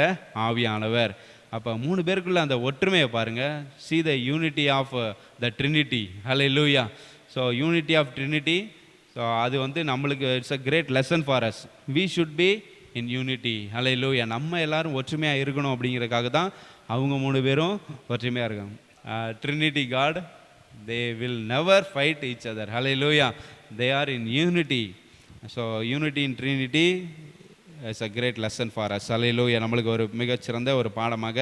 [SPEAKER 1] ஆவியானவர். அப்போ 3 பேருக்குள்ள அந்த ஒற்றுமையை பாருங்கள். see the unity of the Trinity. Hallelujah. So unity of Trinity. So அது வந்து நம்மளுக்கு it's a great lesson for us. We should be in unity. Hallelujah. நம்ம எல்லாரும் ஒற்றுமையாக இருக்கணும் அப்படிங்கிறதுக்காக தான் அவங்க 3 பேரும் ஒற்றுமையாக இருக்காங்க. Trinity God, they will never fight each other. Hallelujah. They are in unity. So unity in Trinity it's a great lesson for us. Hallelujah. நம்மளுக்கு ஒரு மிகச்சிறந்த ஒரு பாடமாக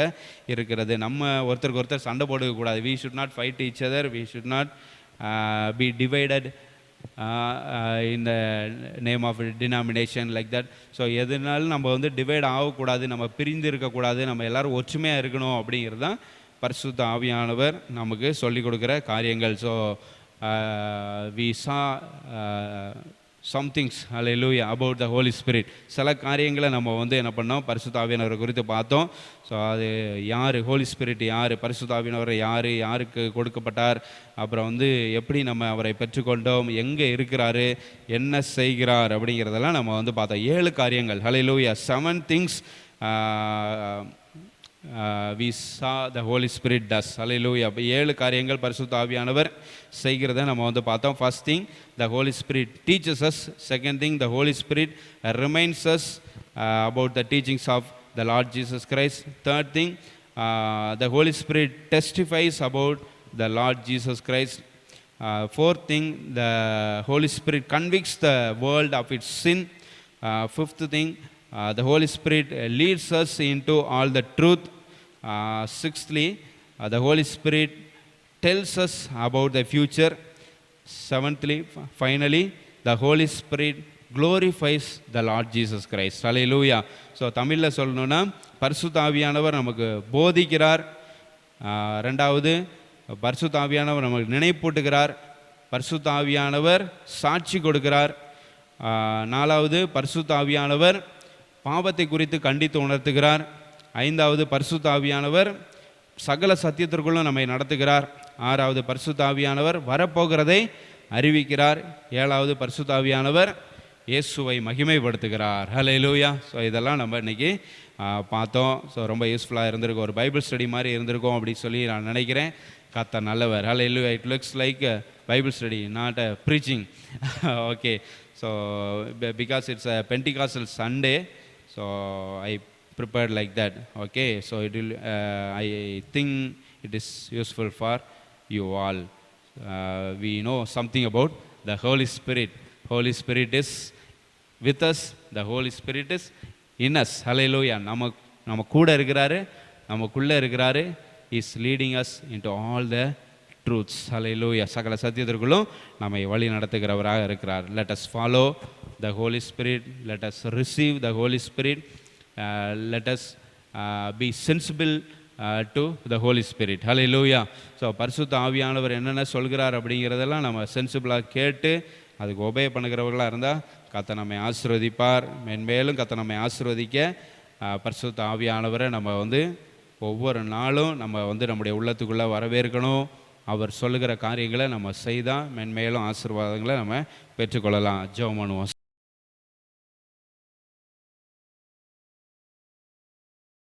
[SPEAKER 1] இருக்கிறது. நம்ம ஒருத்தருக்கு ஒருத்தர் சண்டை போடக்கூடாது. We should not fight each other. We should not be divided in the name of denomination like that. So எதுனாலும் நம்ம வந்து டிவைட் ஆகக்கூடாது, நம்ம பிரிந்து இருக்கக்கூடாது, நம்ம எல்லோரும் ஒற்றுமையாக இருக்கணும் அப்படிங்கிறது தான் பரிசுத்த ஆவியானவர் நமக்கு சொல்லிக் கொடுக்குற காரியங்கள். So we saw some things, hallelujah, about the Holy Spirit. சில காரியங்களை நம்ம வந்து என்ன பண்ணோம்? பரிசுத்த ஆவியானவரை குறித்து பார்த்தோம். ஸோ அது யார்? ஹோலி ஸ்பிரிட் யார்? பரிசுத்த ஆவியானவர் யார்? யாருக்கு கொடுக்கப்பட்டார்? அப்புறம் வந்து எப்படி நம்ம அவரை பெற்றுக்கொண்டோம்? எங்கே இருக்கிறாரு? என்ன செய்கிறார்? அப்படிங்கிறதெல்லாம் நம்ம வந்து பார்த்தோம். 7 காரியங்கள். ஹல்லேலூயா. 7 things we saw the Holy Spirit does. Hallelujah. 7 காரியங்கள் பரிசுத்த ஆவியானவர் செய்கிறத நம்ம வந்து பார்த்தோம். First thing, the Holy Spirit teaches us. Second thing, the Holy Spirit reminds us about the teachings of the Lord Jesus Christ. Third thing, the Holy Spirit testifies about the Lord Jesus Christ. Fourth thing, the Holy Spirit convicts the world of its sin. Fifth thing, the Holy Spirit leads us into all the truth. Sixthly, the Holy Spirit tells us about the future. Seventhly, finally, the Holy Spirit glorifies the Lord Jesus Christ. Hallelujah. So தமிழில் சொல்லணுன்னா, பரிசுத்த ஆவியானவர் நமக்கு போதிக்கிறார். ரெண்டாவது, பரிசுத்த ஆவியானவர் நமக்கு நினைப்பூட்டுகிறார். பரிசுத்த ஆவியானவர் சாட்சி கொடுக்கிறார். நாலாவது, பரிசுத்த ஆவியானவர் பாவத்தை குறித்து கண்டித்து உணர்த்துகிறார். ஐந்தாவது, பரிசுத்த ஆவியானவர் சகல சத்தியத்திற்குள்ளும் நம்மை நடத்துகிறார். ஆறாவது, பரிசுத்த ஆவியானவர் வரப்போகிறதை அறிவிக்கிறார். ஏழாவது, பரிசுத்த ஆவியானவர் இயேசுவை மகிமைப்படுத்துகிறார். ஹல்லேலூயா. ஸோ இதெல்லாம் நம்ம இன்றைக்கி பார்த்தோம். ஸோ ரொம்ப யூஸ்ஃபுல்லாக இருந்திருக்கும், ஒரு பைபிள் ஸ்டடி மாதிரி இருந்திருக்கும் அப்படி சொல்லி நான் நினைக்கிறேன். கர்த்தர் நல்லவர். Hallelujah. It looks like Bible study, not a preaching. Okay. So because it's a Pentecostal Sunday, so I prepared like that. Okay, so it will I think it is useful for you all. We know something about the Holy Spirit. Holy Spirit is with us. The Holy Spirit is in us. Hallelujah. நம்ம கூட இருக்கிறாரு, நமக்குள்ளே இருக்கிறாரு. Is leading us into all the truths. Hallelujah. சகல சத்தியத்திற்குள்ளும் நம்மை வழி நடத்துகிறவராக இருக்கிறார். Let us follow the Holy Spirit, let us receive the Holy Spirit, let us be sensible to the Holy Spirit. Hallelujah. So பரிசுத்த ஆவியானவர் என்னென்ன சொல்கிறார் அப்படிங்கிறதெல்லாம் நம்ம சென்சிபிளாக கேட்டு அதுக்கு ஒபே பண்ணுகிறவர்களாக இருந்தால் கர்த்தர் நம்மை ஆசீர்வதிப்பார். மென்மேலும் கர்த்தர் நம்மை ஆசீர்வதிக்க பரிசுத்த ஆவியானவரை நம்ம ஒவ்வொரு நாளும் நம்ம நம்முடைய உள்ளத்துக்குள்ளே வரவேற்கணும். அவர் சொல்லுகிற காரியங்களை நம்ம செய்தால் மென்மேலும் ஆசீர்வாதங்களை நம்ம பெற்றுக்கொள்ளலாம். ஜெபம் பண்ணுவோம்.